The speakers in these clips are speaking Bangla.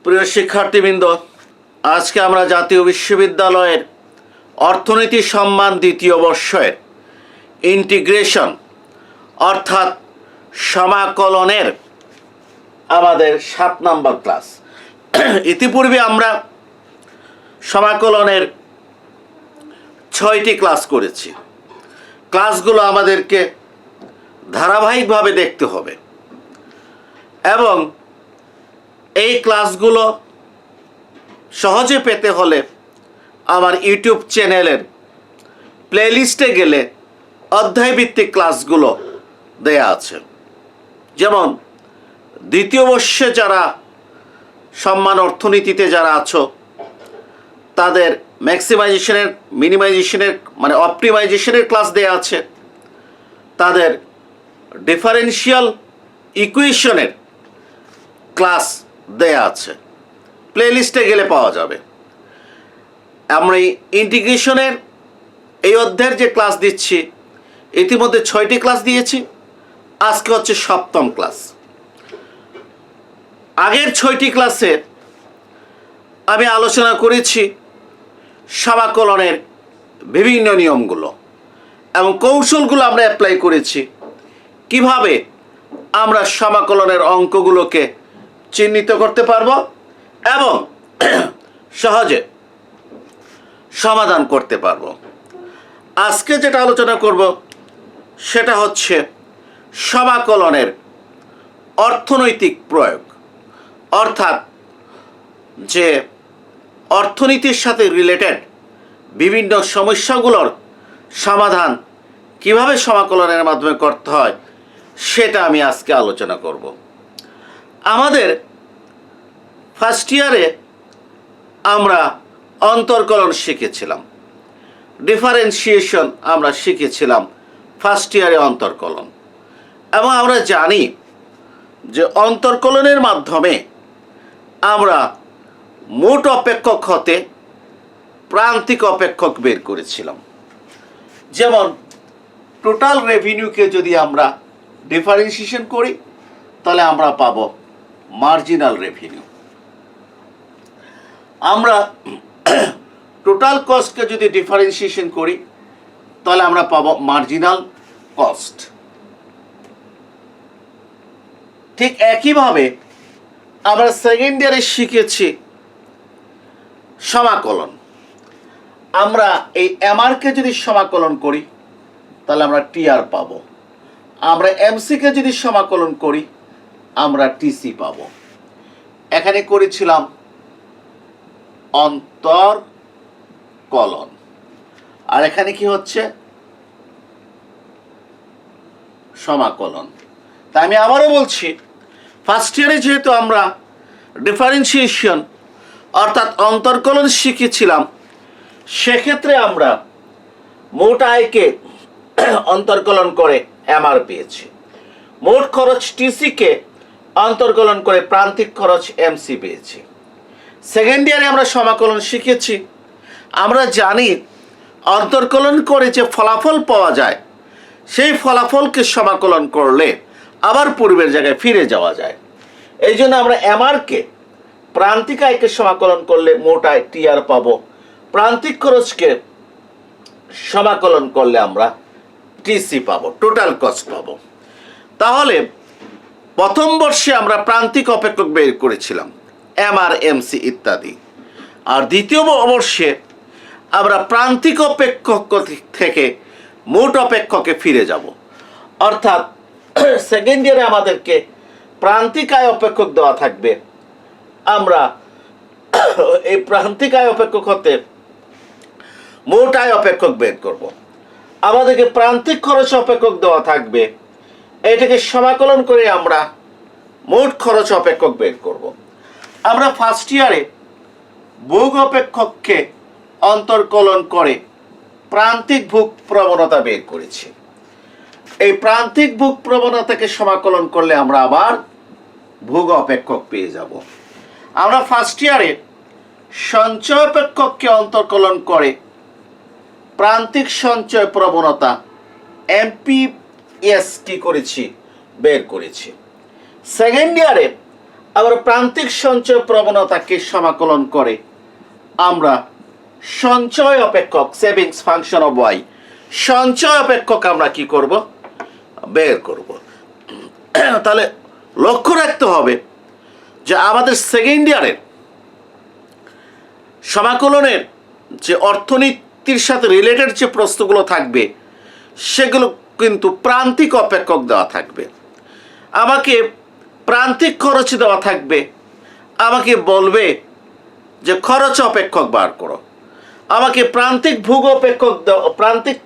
প্রিয় শিক্ষার্থীবৃন্দ, আজকে আমরা জাতীয় বিশ্ববিদ্যালয়ের অর্থনীতি সম্মান দ্বিতীয় বর্ষের ইন্টিগ্রেশন অর্থাৎ সমাকলনের আমাদের 7 নম্বর ক্লাস। ইতিপূর্বে আমরা সমাকলনের 6টি ক্লাস করেছি। ক্লাসগুলো আমাদেরকে ধারাবাহিকভাবে দেখতে হবে এবং এই ক্লাসগুলো সহজে পেতে হলে আমার ইউটিউব চ্যানেলের প্লেলিস্টে গেলে অধ্যায়ভিত্তিক ক্লাসগুলো দেয়া আছে। যেমন দ্বিতীয় বর্ষে যারা সম্মান অর্থনীতিতে যারা আছো তাদের ম্যাক্সিমাইজেশনের, মিনিমাইজেশনের মানে অপটিমাইজেশনের ক্লাস দেয়া আছে, তাদের ডিফারেন্সিয়াল ইকুয়েশনের ক্লাস দেয়া আছে, প্লেলিস্টে গেলে পাওয়া যাবে। আমরা এই ইন্টিগ্রেশনের এই অধ্যায়ের যে ক্লাস দিচ্ছি, ইতিমধ্যে 6টি ক্লাস দিয়েছি, আজকে হচ্ছে 7ম ক্লাস। আগের 6টি ক্লাসে আমি আলোচনা করেছি সমাকলনের বিভিন্ন নিয়মগুলো এবং কৌশলগুলো আমরা অ্যাপ্লাই করেছি, কিভাবে আমরা সমাকলনের অঙ্কগুলোকে চিহ্নিত করতে পারবো এবং সহজে সমাধান করতে পারবো। আজকে যেটা আলোচনা করব সেটা হচ্ছে সমাকলনের অর্থনৈতিক প্রয়োগ, অর্থাৎ যে অর্থনীতির সাথে রিলেটেড বিভিন্ন সমস্যাগুলোর সমাধান কিভাবে সমাকলনের মাধ্যমে করতে হয় সেটা আমি আজকে আলোচনা করব। আমাদের ফার্স্ট ইয়ারে আমরা অন্তর্কলন শিখেছিলাম, ডিফারেন্সিয়েশন আমরা শিখেছিলাম ফার্স্ট ইয়ারে অন্তর্কলন, এবং আমরা জানি যে অন্তর্কলনের মাধ্যমে আমরা মোট অপেক্ষক হতে প্রান্তিক অপেক্ষক বের করেছিলাম। যেমন টোটাল রেভিনিউকে যদি আমরা ডিফারেন্সিয়েশন করি তাহলে আমরা পাবো মার্জিনাল রেভিনিউ। আমরা টোটাল কস্টকে যদি ডিফারেন্সিয়েশন করি তাহলে আমরা পাবো মার্জিনাল কস্ট। ঠিক একইভাবে আমরা সেকেন্ড ইয়ারে শিখেছি সমাকলন। আমরা এই এমআরকে যদি সমাকলন করি তাহলে আমরা টিআর পাবো, আমরা এমসিকে যদি সমাকলন করি আমরা টিসি পাবো। এখানে করেছিলাম অন্তর্কলন, আর এখানে কি হচ্ছে সমাকলন। তাই আমি আবারও বলছি, ফার্স্ট ইয়ারে যেহেতু আমরা ডিফারেন্সিয়েশন অর্থাৎ অন্তর্কলন শিখেছিলাম, সেক্ষেত্রে আমরা মোট আয়কে অন্তর্কলন করে এমআর পেয়েছি, মোট খরচ টিসিকে অন্তর্কলন করে প্রান্তিক খরচ এমসি পেয়েছি। সেকেন্ড ইয়ারে আমরা সমাকলন শিখেছি, আমরা জানি অন্তর্কলন করে যে ফলাফল পাওয়া যায় সেই ফলাফলকে সমাকলন করলে আবার পূর্বের জায়গায় ফিরে যাওয়া যায়। এই জন্য আমরা এমআরকে প্রান্তিক আয়কে সমাকলন করলে মোট আয় টিআর পাবো, প্রান্তিক খরচকে সমাকলন করলে আমরা টিসি পাবো, টোটাল কস্ট পাবো। তাহলে প্রথম বর্ষে আমরা প্রান্তিক অপেক্ষক বের করেছিলাম, এমআর, এমসি ইত্যাদি, আর দ্বিতীয় বর্ষে আমরা প্রান্তিক অপেক্ষক থেকে মোট অপেক্ষকে ফিরে যাব। অর্থাৎ সেকেন্ড ইয়ারে আমাদেরকে প্রান্তিক আয় অপেক্ষক দেওয়া থাকবে, আমরা এই প্রান্তিক আয় অপেক্ষক হতে মোট আয় অপেক্ষক বের করব। আমাদেরকে প্রান্তিক খরচ অপেক্ষক দেওয়া থাকবে, এটাকে সমাকলন করে আমরা মোট খরচ অপেক্ষক বের করব। আমরা ফার্স্ট ইয়ারে ভোগ অপেক্ষককে অন্তর্কলন করে প্রান্তিক ভোগ প্রবণতা বের করেছি। এই প্রান্তিক ভোগ প্রবণতাকে সমাকলন করলে আমরা আবার ভোগ অপেক্ষক পেয়ে যাব। আমরা ফার্স্ট ইয়ারে সঞ্চয় অপেক্ষককে অন্তর্কলন করে প্রান্তিক সঞ্চয় প্রবণতা এমপিএস কি করেছি বের করেছি। সেকেন্ড ইয়ারে আবার প্রান্তিক সঞ্চয় প্রবণতাকে সমাকলন করে আমরা সঞ্চয় অপেক্ষক সেভিংস ফাংশন অফ ওয়াই সঞ্চয় অপেক্ষক আমরা কি করব বের করব। তাহলে লক্ষ্য রাখতে হবে যে আমাদের সেকেন্ড ইয়ারের সমাকলনের যে অর্থনীতির সাথে রিলেটেড যে প্রশ্নগুলো থাকবে সেগুলো কিন্তু প্রান্তিক অপেক্ষক দেওয়া থাকবে। আমাকে প্রান্তিক খরচ দেওয়া থাকবে, আমাকে বলবে যে খরচ অপেক্ষক বার করো। আমাকে প্রান্তিক ভোগ অপেক্ষক প্রান্তিক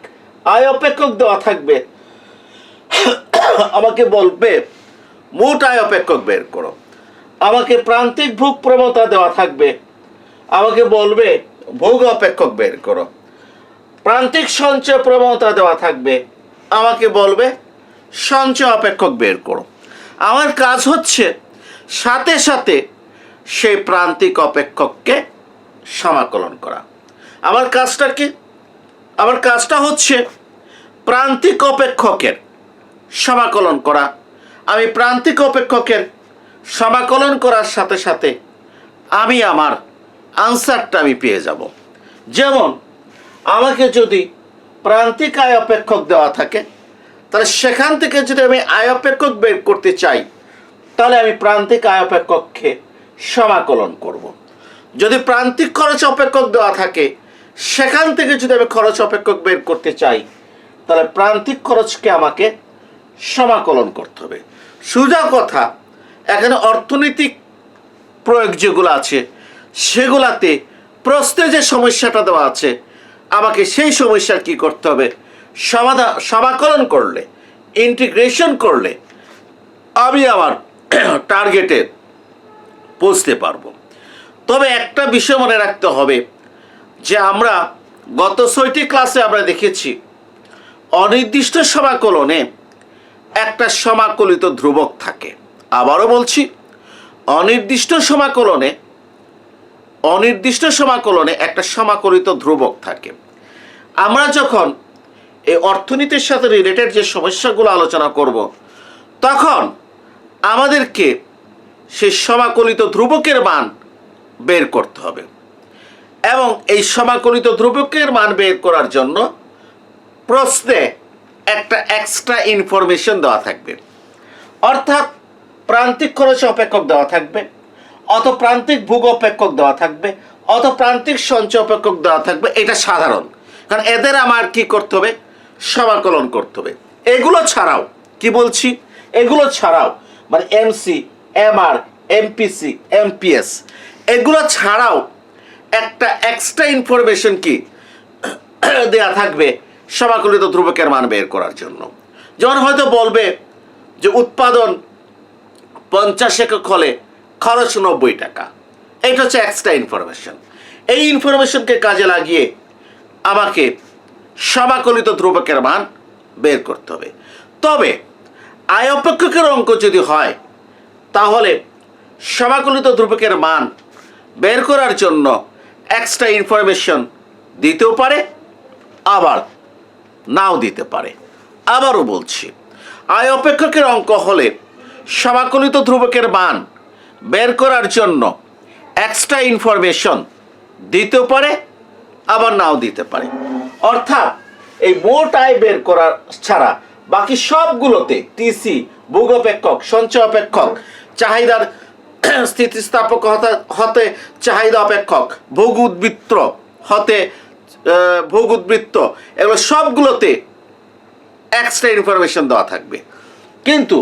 আয় অপেক্ষক দেওয়া থাকবে, আমাকে বলবে মোট আয় অপেক্ষক বের করো। আমাকে প্রান্তিক ভোগ প্রবণতা দেওয়া থাকবে, আমাকে বলবে ভোগ অপেক্ষক বের করো। প্রান্তিক সঞ্চয় প্রবণতা দেওয়া থাকবে, আমাকে বলবে সঞ্চয় অপেক্ষক বের করো। আমার কাজ হচ্ছে সাথে সাথে সেই প্রান্তিক অপেক্ষককে সমাকলন করা। আমার কাজটা কি? আমার কাজটা হচ্ছে প্রান্তিক অপেক্ষকের সমাকলন করা। আমি প্রান্তিক অপেক্ষকের সমাকলন করার সাথে সাথে আমি আমার আনসারটা আমি পেয়ে যাব। যেমন আমাকে যদি প্রান্তিক আয় অপেক্ষক দেওয়া থাকে, তাহলে সেখান থেকে যদি আমি আয় অপেক্ষক বের করতে চাই, তাহলে আমি প্রান্তিক আয় অপেক্ষককে সমাকলন করব। যদি প্রান্তিক খরচ অপেক্ষক দেওয়া থাকে, সেখান থেকে যদি আমি খরচ অপেক্ষক বের করতে চাই, তাহলে প্রান্তিক খরচকে আমাকে সমাকলন করতে হবে। সোজা কথা, এখানে অর্থনৈতিক প্রয়োগ যেগুলো আছে সেগুলাতে প্রশ্নে যে সমস্যাটা দেওয়া আছে, আমাকে সেই সমস্যার কি করতে হবে সমাকলন করলে, ইন্টিগ্রেশন করলে আমি আমার টার্গেটে পৌঁছতে পারবো। তবে একটা বিষয় মনে রাখতে হবে যে আমরা গত 6টি ক্লাসে আমরা দেখেছি অনির্দিষ্ট সমাকলনে একটা সমাকলিত ধ্রুবক থাকে। আবারও বলছি, অনির্দিষ্ট সমাকলনে একটা সমাকলিত ধ্রুবক থাকে। আমরা যখন এই অর্থনীতির সাথে রিলেটেড যে সমস্যাগুলো আলোচনা করব, তখন আমাদেরকে সেই সমাকলিত ধ্রুবকের মান বের করতে হবে এবং এই সমাকলিত ধ্রুবকের মান বের করার জন্য প্রশ্নে একটা এক্সট্রা ইনফরমেশন দেওয়া থাকবে। অর্থাৎ প্রান্তিক খরচ অপেক্ষক দেওয়া থাকবে, অত প্রান্তিক ভোগ অপেক্ষক দেওয়া থাকবে, অত প্রান্তিক সঞ্চয় অপেক্ষক দেওয়া থাকবে। এটা সাধারণ, কারণ এদের আমার কি করতে হবে সমাকলন করতে হবে। এগুলো ছাড়াও কি বলছি, এগুলো ছাড়াও মানে এমসি, এমআর, এমপিসি, এমপিএস, এগুলো ছাড়াও একটা এক্সট্রা ইনফরমেশন কি দেয়া থাকবে সমাকলিত ধ্রুবকের মান বের করার জন্য। যেমন হয়তো বলবে যে উৎপাদন 50 একক হলে খরচ 90 টাকা। এটা হচ্ছে এক্সট্রা ইনফরমেশন। এই ইনফরমেশনকে কাজে লাগিয়ে আমাকে সমাকলিত ধ্রুবকের মান বের করতে হবে। তবে আয় অপেক্ষকের অঙ্ক যদি হয়, তাহলে সমাকলিত ধ্রুবকের মান বের করার জন্য এক্সট্রা ইনফরমেশন দিতেও পারে, আবার নাও দিতে পারে। আবারও বলছি, আয় অপেক্ষকের অঙ্ক হলে সমাকলিত ধ্রুবকের মান বের করার জন্য এক্সট্রা ইনফরমেশন দিতেও পারে, আবার নাও দিতে পারে। অর্থাৎ এই মোট আয় বের করার ছাড়া বাকি সবগুলোতে টিসি, ভোগ অপেক্ষক, সঞ্চয় অপেক্ষক, চাহিদার স্থিতিস্থাপক হতে চাহিদা অপেক্ষক, ভোগ উদ্বৃত্ত হতে ভোগ উদ্বৃত্ত, এগুলো সবগুলোতে এক্সট্রা ইনফরমেশন দেওয়া থাকবে। কিন্তু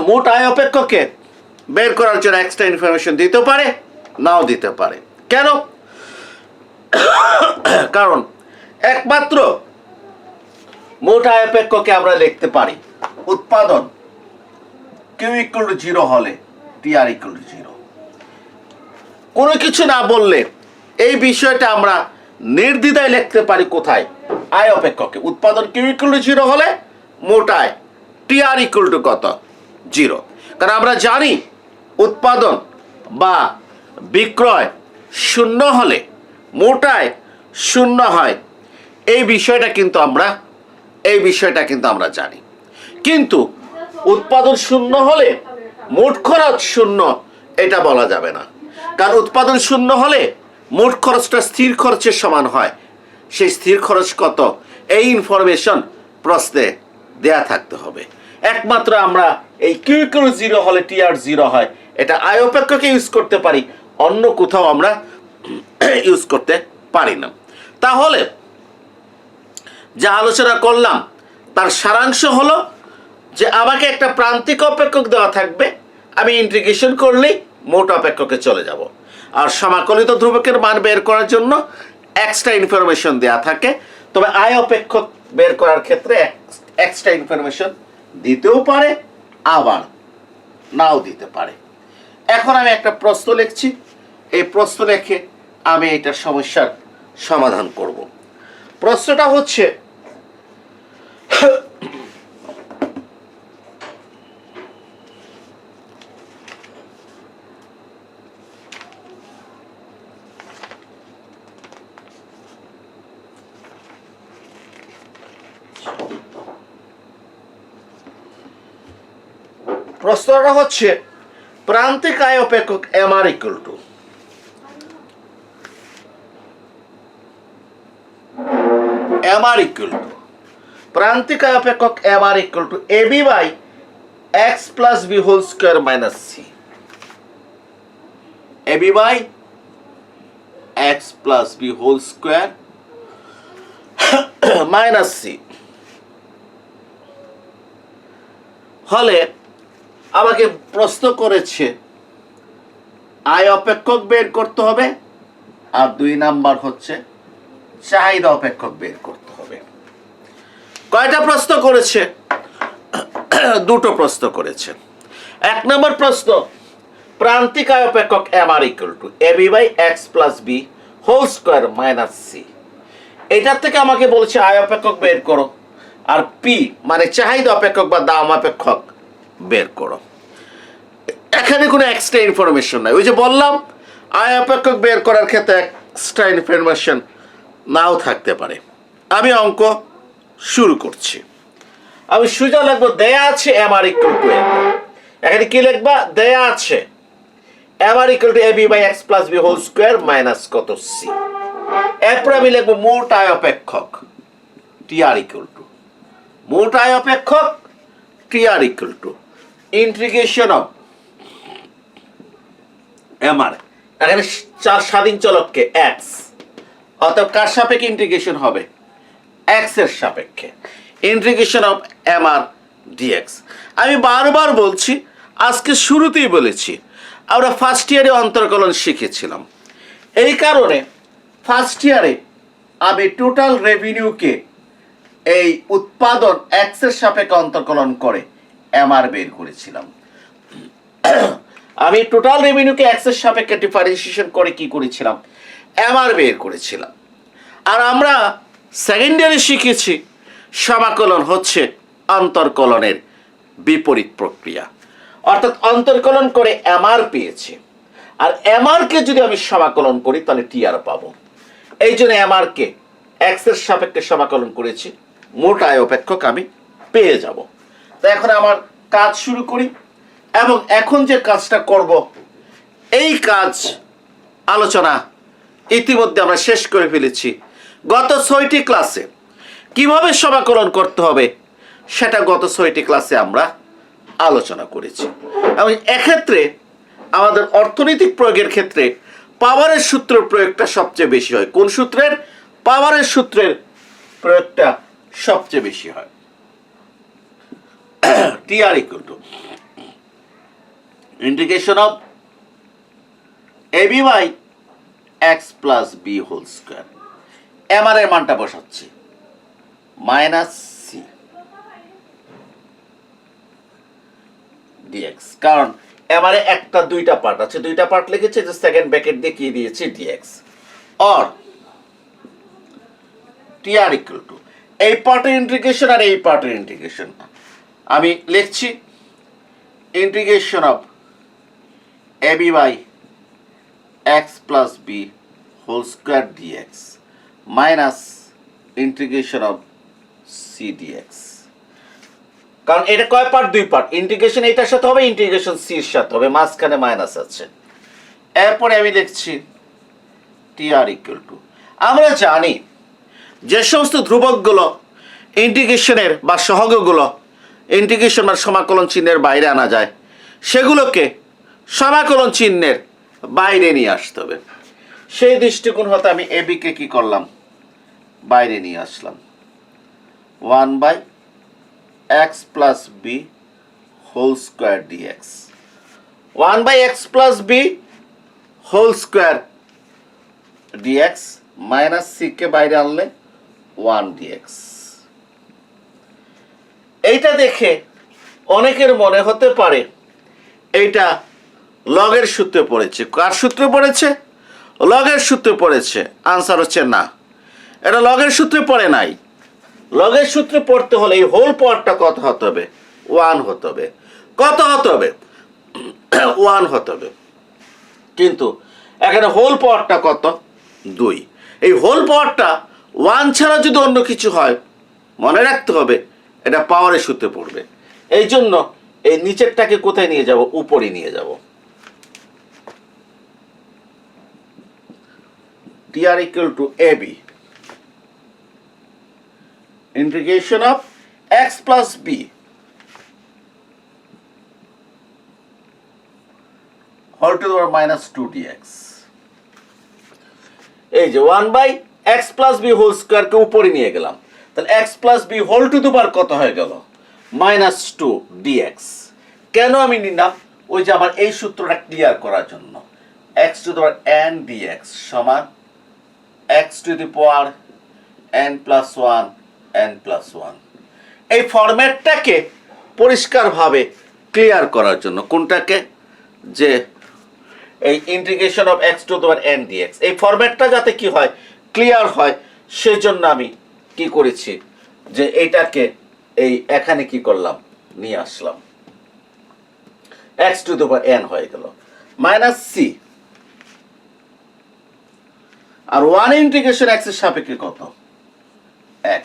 মোট আয় অপেক্ষকে বের করার জন্য এক্সট্রা ইনফরমেশন দিতে পারে, নাও দিতে পারে। কেন? কারণ একমাত্র মোট আয় অপেক্ষকে আমরা লিখতে পারি উৎপাদন কিউ ইকুয়াল টু 0 হলে টিআর ইকুয়াল টু 0। কোনো কিছু না বললে এই বিষয়টা আমরা নির্দ্বিধায় লিখতে পারি কোথায়? আয় অপেক্ষকে। উৎপাদন কিউ ইকুয়াল টু 0 হলে মোট আয় টিআর ইকুয়াল টু কত? 0। কারণ আমরা জানি উৎপাদন বা বিক্রয় 0 হলে মোট আয় 0 হয়। এই বিষয়টা কিন্তু আমরা জানি। কিন্তু উৎপাদন 0 হলে মোট খরচ শূন্য এটা বলা যাবে না, কারণ উৎপাদন শূন্য হলে মোট খরচটা স্থির খরচের সমান হয়। সেই স্থির খরচ কত এই ইনফরমেশন প্রশ্নে দেয়া থাকতে হবে। একমাত্র আমরা এই কিউ কিউ জিরো হলে টি আর জিরো হয়, এটা আয় অপেক্ষকে ইউজ করতে পারি, অন্য কোথাও আমরা ইউজ করতে পারি না। তাহলে যা আলোচনা করলাম তার সারাংশ হলো যে আমাকে একটা প্রান্তিক অপেক্ষক দেওয়া থাকবে, আমি ইন্টিগ্রেশন করলেই মোট অপেক্ষকে চলে যাব। আর সমাকলিত ধ্রুবকের মান বের করার জন্য এক্সট্রা ইনফরমেশন দেওয়া থাকে, তবে আয় অপেক্ষক বের করার ক্ষেত্রে এক্সট্রা ইনফরমেশন দিতেও পারে আবার নাও দিতে পারে। এখন আমি একটা প্রশ্ন লিখছি, এই প্রশ্ন লিখে আমি এটা সমস্যার সমাধান করব। প্রশ্নটা হচ্ছে প্রশ্নটা হচ্ছে প্রান্তিক আয় অপেক্ষক এম আর ইকুয়াল টু প্রান্তিক আয় অপেক্ষক M R equal to A B by x plus B whole square minus C. A B by x plus B whole square minus C হলে আমাকে প্রশ্ন করেছে আয় অপেক্ষক বের করতে হবে, আর 2 নাম্বার হচ্ছে চাহিদা অপেক্ষক বের করতে হবে। কয়টা প্রশ্ন করেছে? দুটো প্রশ্ন করেছে। 1 নম্বর প্রশ্ন প্রান্তিক আয় অপেক্ষক M R equal to A B by x plus B whole square minus C. এটার থেকে আমাকে বলেছে আয় অপেক্ষক বের করো, আর পি মানে চাহিদা অপেক্ষক বা দাম অপেক্ষক বের করো। এখানে কোনো এক্সট্রা ইনফরমেশন নাই। ওই যে বললাম আয় অপেক্ষক বের করার ক্ষেত্রে এক্সট্রা ইনফরমেশন নাও থাকতে পারে। আমি অঙ্ক শুরু করছি। আমি সোজা লিখবো দেয়া আছে M R equal to M. এখানে কি লিখবা? দেয়া আছে M R equal to A B by x plus B whole square minus কত সি। এরপর আমি লিখবো মোট আয় অপেক্ষক টি আর ইকুয়াল টু মোট আয় অপেক্ষক T R equal to integration of M R, এখানে 4 স্বাধীন চলককে এক্স, অতএব কার সাপেক্ষে ইন্টিগ্রেশন হবে? এক্স এর সাপেক্ষে integration of M R dx. আমি বারবার বলছি, আজকে শুরুতেই বলেছি আমরা ফার্স্ট ইয়ারে অন্তর্কলন শিখেছিলাম। এই কারণে ফার্স্ট ইয়ারে আমি টোটাল রেভিনিউকে এই উৎপাদন এক্স এর সাপেক্ষে অন্তর্কলন করে এম আর বের করেছিলাম। আমি টোটাল রেভিনিউকে এক্স এর সাপেক্ষে ডিফারেন্সিয়েশন করে কি করেছিলাম? এম আর বের করেছিলাম। আর আমরা সেকেন্ড ইয়ারে শিখেছি সমাকলন হচ্ছে অন্তর্কলনের বিপরীত প্রক্রিয়া, অর্থাৎ অন্তর্কলন করে এম আর পেয়েছি, আর এম আর কে যদি আমি সমাকলন করি তাহলে টি আর পাবো। এই জন্য এম আর কে এক্স এর সাপেক্ষে সমাকলন করেছি, মোট আয় অপেক্ষক আমি পেয়ে যাব। তো এখন আমার কাজ শুরু করি, এবং এখন যে কাজটা করব এই কাজ আলোচনা ইতিমধ্যে আমরা শেষ করে ফেলেছি। গত 6টি ক্লাসে কিভাবে সমাকলন করতে হবে সেটা গত 6টি ক্লাসে আমরা আলোচনা করেছি, এবং এক্ষেত্রে আমাদের অর্থনৈতিক প্রয়োগের ক্ষেত্রে পাওয়ারের সূত্র প্রয়োগটা সবচেয়ে বেশি হয়। কোন সূত্রের? পাওয়ারের সূত্রের প্রয়োগটা সবচেয়ে বেশি হয়। T R equal to integration of A B by x plus B whole square. M R এর মানটা বসাচ্ছি মাইনাস সি ডিএক্স, কারণ এম আর এ একটা 2টা পার্ট আছে, 2টা পার্ট লিখেছে, যে সেকেন্ড ব্র্যাকেট দিয়ে কি দিয়েছি dx, or T R equal to এই পার্টের ইন্টিগ্রেশন আর এই পার্টের ইন্টিগ্রেশন। আমি লিখছি integration of A B by x plus B whole square dx minus integration of C dx. কারণ এটা কয় পার্ট? 2 পার্ট। ইন্টিগ্রেশন এটার সাথে হবে, ইন্টিগ্রেশন সির সাথে হবে, মাঝখানে মাইনাস আছে। এরপরে আমি লিখছি টি আর ইকুয়াল টু, আমরা জানি যে সমস্ত ধ্রুবকগুলো ইন্টিগ্রেশনের বা সহগগুলো ইন্টিগ্রেশন বা সমাকলন চিহ্নের বাইরে আনা যায়, সেগুলোকে সমাকলন চিহ্নের বাইরে নিয়ে আসতে হবে। সেই দৃষ্টিকোণ হতে আমি এ বিকে কী করলাম? বাইরে নিয়ে আসলাম। 1/x plus B whole square dx, 1/x plus B whole square dx minus সিকে বাইরে আনলে 1 ডিএক্স। এইটা দেখে অনেকের মনে হতে পারে এইটা লগের সূত্রে পড়েছে। কার সূত্রে পড়েছে? লগের সূত্রে পড়েছে। আনসার হচ্ছে না, এটা লগের সূত্রে পড়ে নাই। লগের সূত্রে পড়তে হলে এই হোল পাওয়ারটা কত হতে হবে? 1 হতে হবে। কত হতে হবে? 1 হতে হবে। কিন্তু এখানে হোল পাওয়ারটা কত? 2। এই হোল পাওয়ারটা 1 ছাড়া যদি অন্য কিছু হয়, মনে রাখতে হবে এটা পাওয়ারের সূত্রে পড়বে। এই জন্য এই নিচেরটাকে কোথায় নিয়ে যাব? উপরে নিয়ে যাব। T R equal to A b integration of x plus b whole to the power minus 2 dx। এই যে 1/x plus b whole square কে উপরে নিয়ে গেলাম, তাহলে x plus b whole to the power কত হয়ে গেল? minus 2 dx। কেন আমি নিলাম? ওই যে আমার এই সূত্রটা ক্লিয়ার করার জন্য। x to the power n dx সমান x to the power n plus 1 n plus 1। এই ফরম্যাটটাকে পরিষ্কারভাবে ক্লিয়ার করার জন্য, কোনটাকে? যে এই integration of x two the power n dx, এই ফরম্যাটটা যাতে কি হয়? ক্লিয়ার হয়। সেজন্য আমি কি করেছি? যে এইটাকে এই এখানে কি করলাম? নিয়ে আসলাম। x two the power n হয়ে গেল মাইনাস সি, আর 1 ইন্টিগ্রেশন x এর সাপেক্ষে কত? x।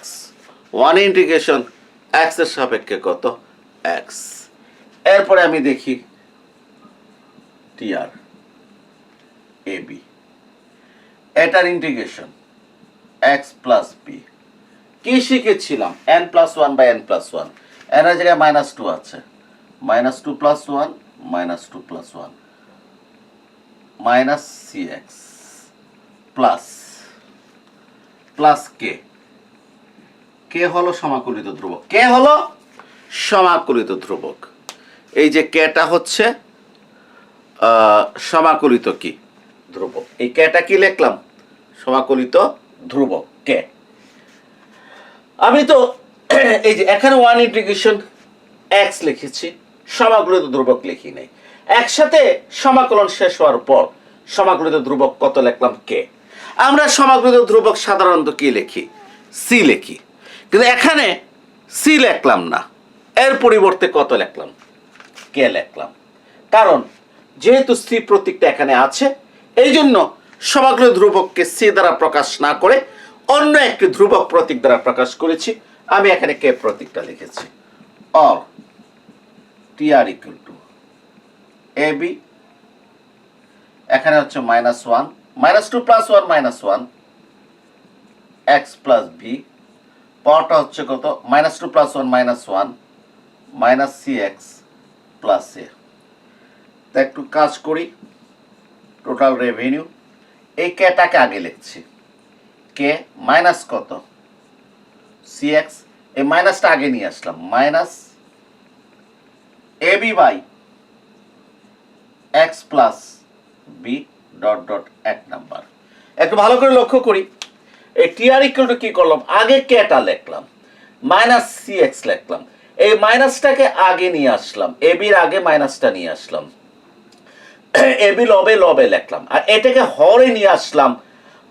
1 ইন্টিগ্রেশন x এর সাপেক্ষে কত? x। এরপরে আমি দেখি টি আর এ বি, এটার ইন্টিগ্রেশন x প্লাস বি। কি শিখেছিলাম? n plus 1/n plus 1, n এর জায়গায় মাইনাস 2 আছে, minus 2 plus 1 minus 2 plus 1 minus C x plus plus K. K হলো সমাকলিত ধ্রুবক। কে হলো সমাকলিত ধ্রুবক। এই যে কেটা হচ্ছে সমাকলিত কি ধ্রুবক। এই কেটা কি লিখলাম? সমাকলিত ধ্রুবক কে। আমি তো এই যে এখানে 1 ইন্টিগ্রেশন x লিখেছি, সমাকলিত ধ্রুবক লিখি নাই। একসাথে সমাকলন শেষ হওয়ার পর সমাকলিত ধ্রুবক কত লিখলাম? কে। আমরা সমাকলিত ধ্রুবক সাধারণত কি লিখি? সি লিখি, কিন্তু এখানে সি লিখলাম না, এর পরিবর্তে কত লিখলাম? কে লিখলাম। কারণ যেহেতু সি প্রতীকটা এখানে আছে, এই জন্য সমাকলিত ধ্রুবককে সি দ্বারা প্রকাশ না করে অন্য একটি ধ্রুবক প্রতীক দ্বারা প্রকাশ করেছি। আমি এখানে কে প্রতীকটা লিখেছি। Or T R equal to A b, এখানে হচ্ছে minus 1 minus 2 plus 1 minus 1 x plus b, পাওয়ারটা হচ্ছে কত? Minus 2 plus 1 minus 1 minus C x plus a. তা একটু কাজ করি। টোটাল রেভিনিউ, এই কেটাকে আগে লিখছি। কে মাইনাস কত? সি এক্স, এই মাইনাসটা আগে নিয়ে আসলাম, minus a B by x plus b dot dot 1 number. একটু ভালো করে লক্ষ্য করি, এই টি আর ইকুয়াল টু কি করলাম? আগে কেটা লিখলাম, মাইনাস সি এক্স লিখলাম, এই মাইনাসটাকে আগে নিয়ে আসলাম, এ বির আগে মাইনাসটা নিয়ে আসলাম, এ বি লবে লবে লিখলাম, আর এটাকে হরে নিয়ে আসলাম।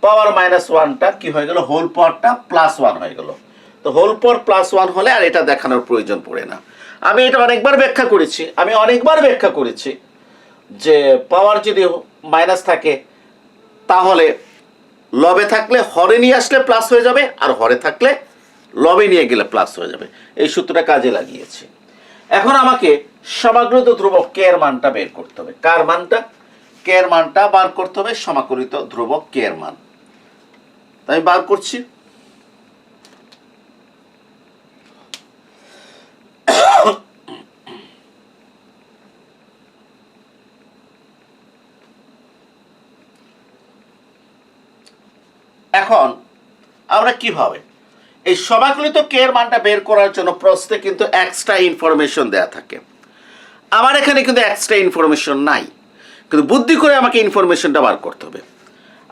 পাওয়ার মাইনাস 1টা কি হয়ে গেল? হোল পাওয়ারটা প্লাস 1 হয়ে গেল। তো হোল পাওয়ার প্লাস 1 হলে আর এটা দেখানোর প্রয়োজন পড়ে না। আমি এটা অনেকবার ব্যাখ্যা করেছি, যে পাওয়ার যদি মাইনাস থাকে তাহলে লবে থাকলে হরে নিয়ে আসলে প্লাস হয়ে যাবে, আর হরে থাকলে লবে নিয়ে গেলে প্লাস হয়ে যাবে। এই সূত্রটা কাজে লাগিয়েছি। এখন আমাকে সমাকলিত ধ্রুবক কে এর মানটা বের করতে হবে। কার মানটা? কে এর মানটা বার করতে হবে, সমাকলিত ধ্রুবক কে এর মান। তাই আমি বার করছি। এখন আমরা কিভাবে এই সমাকলিত কে এর মানটা বের করার জন্য প্রশ্নে কিন্তু এক্সট্রা ইনফরমেশন দেয়া থাকে। আমার এখানে কিন্তু এক্সট্রা ইনফরমেশন নাই, কিন্তু বুদ্ধি করে আমাকে ইনফরমেশনটা বার করতে হবে।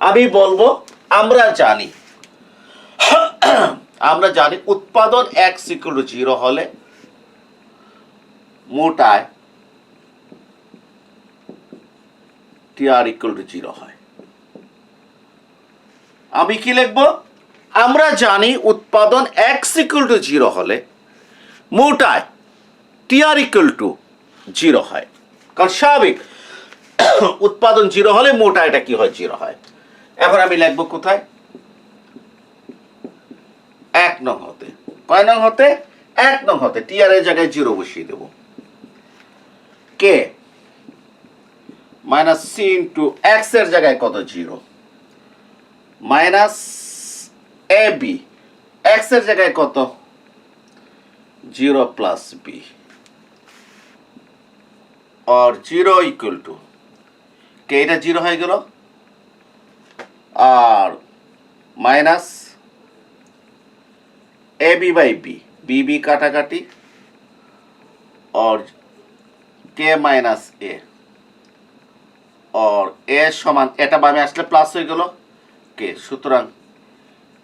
আমি বলবো আমরা জানি উৎপাদন x = 0 হলে মোট আয় TR = 0 হয়। আমি কি লিখব? আমরা জানি উৎপাদন x = 0 হলে মোট আয় TR = 0 হয়। কারণ স্বাভাবিক উৎপাদন 0 হলে মোট আয়টা কি হয়? 0 হয়। এখন আমি লিখব কোথায়? 1 নং হতে। কয় নং হতে? 1 নং হতে। TR এর জায়গায় 0 বসিয়ে দেব। কে মাইনাস সি ইন্টু এক্স এর জায়গায় কত? 0 মাইনাস এ বি এক্স এর জায়গায় কত? 0 প্লাস বি और 0 ইকুয়াল টু কে, এটা 0 হয়ে গেল, আর minus a B by b, b b কাটাকাটি, और কে মাইনাস এ, और এ সমান এটা বামে আসলে প্লাস হয়ে গেল কে, সুতরাং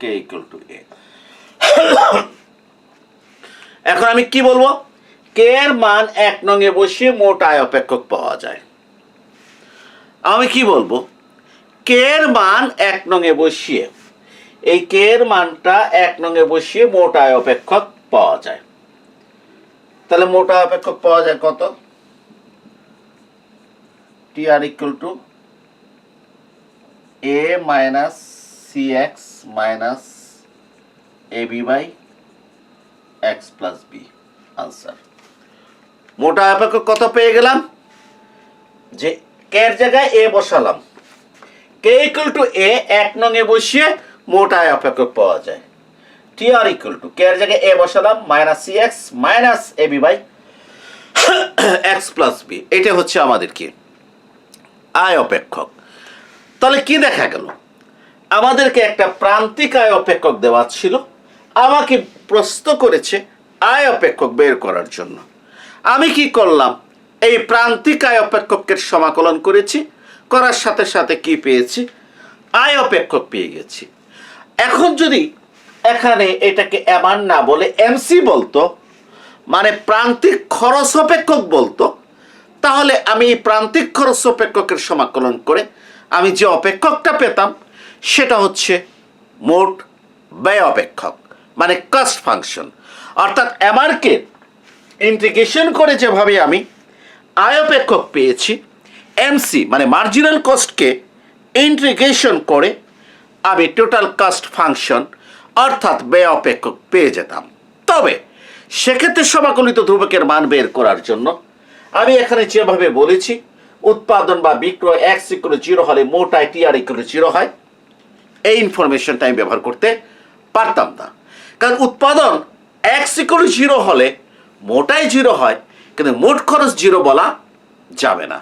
কে ইকুয়াল টু এ। এখন আমি কি বলবো? কে এর মান 1 নং এ বসিয়ে মোট আয় অপেক্ষক পাওয়া যায়। আমি কি বলবো? কে এর মান 1 নং এ বসিয়ে, এই কে এর মানটা 1 নং এ বসিয়ে মোট আয় অপেক্ষক পাওয়া যায়। তাহলে মোট আয় অপেক্ষক পাওয়া যায় কত? TR = a minus cx minus ab by x plus b। Answer. মোট আয় অপেক্ষক কত পেয়ে গেলাম? যে কে এর জায়গায় a বসালাম, কে = a 1 নং এ বসিয়ে মোট আয় অপেক্ষক পাওয়া যায়। TR = কে এর জায়গায় a বসালাম minus cx minus ab by x plus b। এটা হচ্ছে আমাদের কি? আয় অপেক্ষক। তাহলে কি দেখা গেল? আমাদেরকে একটা প্রান্তিক আয় অপেক্ষক দেওয়া ছিল, আমাকে প্রশ্ন করেছে আয় অপেক্ষক বের করার জন্য। আমি কি করলাম? এই প্রান্তিক আয় অপেক্ষকের সমাকলন করেছি, করার সাথে সাথে কি পেয়েছি? আয় অপেক্ষক পেয়ে গেছি। এখন যদি এখানে এটাকে এমন না বলে এমসি বলতো, মানে প্রান্তিক খরচ অপেক্ষক বলতো, তাহলে আমি এই প্রান্তিক খরচ অপেক্ষকের সমাকলন করে আমি যে অপেক্ষকটা পেতাম সেটা হচ্ছে মোট ব্যয় অপেক্ষক, মানে কস্ট ফাংশন। অর্থাৎ এমআরকে ইন্টিগ্রেশন করে যেভাবে আমি আয় অপেক্ষক পেয়েছি, এমসি মানে মার্জিনাল কস্টকে ইন্টিগ্রেশন করে আমি টোটাল কস্ট ফাংশন অর্থাৎ ব্যয় অপেক্ষক পেয়ে যেতাম। তবে সেক্ষেত্রে সমাকলিত ধ্রুবকের মান বের করার জন্য আমি এখানে যেভাবে বলেছি উৎপাদন বা বিক্রয় x = 0 হলে মোট আয় TR = 0 হয়, এই ইনফরমেশনটা আমি ব্যবহার করতে পারতাম না। কারণ উৎপাদন x = 0 হলে মোট আয় 0 হয়, কিন্তু মোট খরচ 0 বলা যাবে না।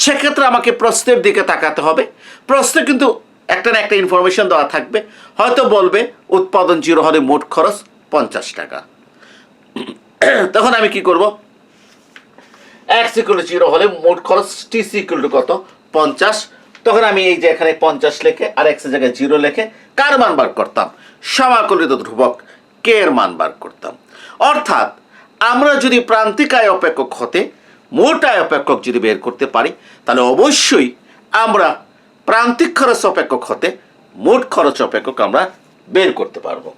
সেক্ষেত্রে আমাকে প্রশ্নের দিকে তাকাতে হবে। প্রশ্নে কিন্তু একটা না একটা ইনফরমেশন দেওয়া থাকবে, হয়তো বলবে উৎপাদন 0 হলে মোট খরচ 50 টাকা। তখন আমি কি করব? x = 0 হলে মোট খরচ TC = কত? 50। তখন আমি এই যে এখানে 50 লিখে আর x এর জায়গায় 0 লিখে কার মান বার করতাম? সমাকলিত ধ্রুবক কে এর মান বার করতাম। অর্থাৎ আমরা যদি প্রান্তিক আয় অপেক্ষক হতে মোট আয় অপেক্ষক যদি বের করতে পারি, তাহলে অবশ্যই আমরা প্রান্তিক খরচ অপেক্ষক হতে মোট খরচ অপেক্ষক আমরা বের করতে পারবো।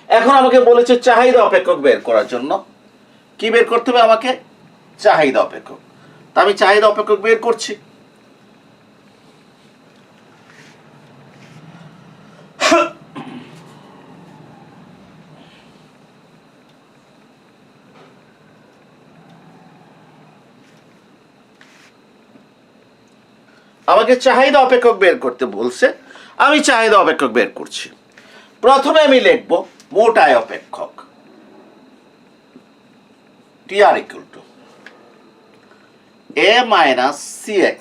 এখন আমাকে বলেছে চাহিদা অপেক্ষক বের করার জন্য। কি বের করতে হবে আমাকে? চাহিদা অপেক্ষক। তা আমি চাহিদা অপেক্ষক বের করছি। আমাকে চাহিদা অপেক্ষক বের করতে বলছে, আমি চাহিদা অপেক্ষক বের করছি। প্রথমে আমি লিখব মোট আয় অপেক্ষক, TR equal to A minus CX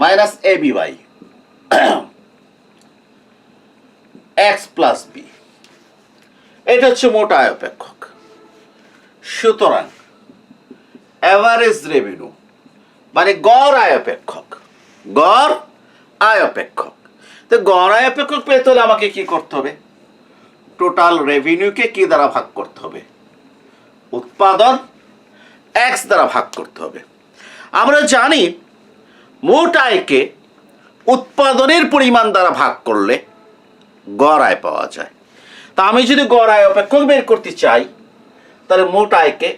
minus ABY X plus B, এটা হচ্ছে মোট আয় অপেক্ষক। সুতরাং অ্যাভারেজ রেভিনিউ মানে গড় আয় অপেক্ষক, গড় আয় অপেক্ষক। তো গড় আয় অপেক্ষক পেতে হলে আমাকে কি করতে হবে? টোটাল রেভিনিউকে কি দ্বারা ভাগ করতে হবে? উৎপাদন X দ্বারা ভাগ করতে হবে। আমরা জানি মোট আয়কে উৎপাদনের পরিমাণ দ্বারা ভাগ করলে গড় আয় পাওয়া যায়। তা আমি যদি গড় আয় অপেক্ষক বের করতে চাই, তাহলে মোট আয়কে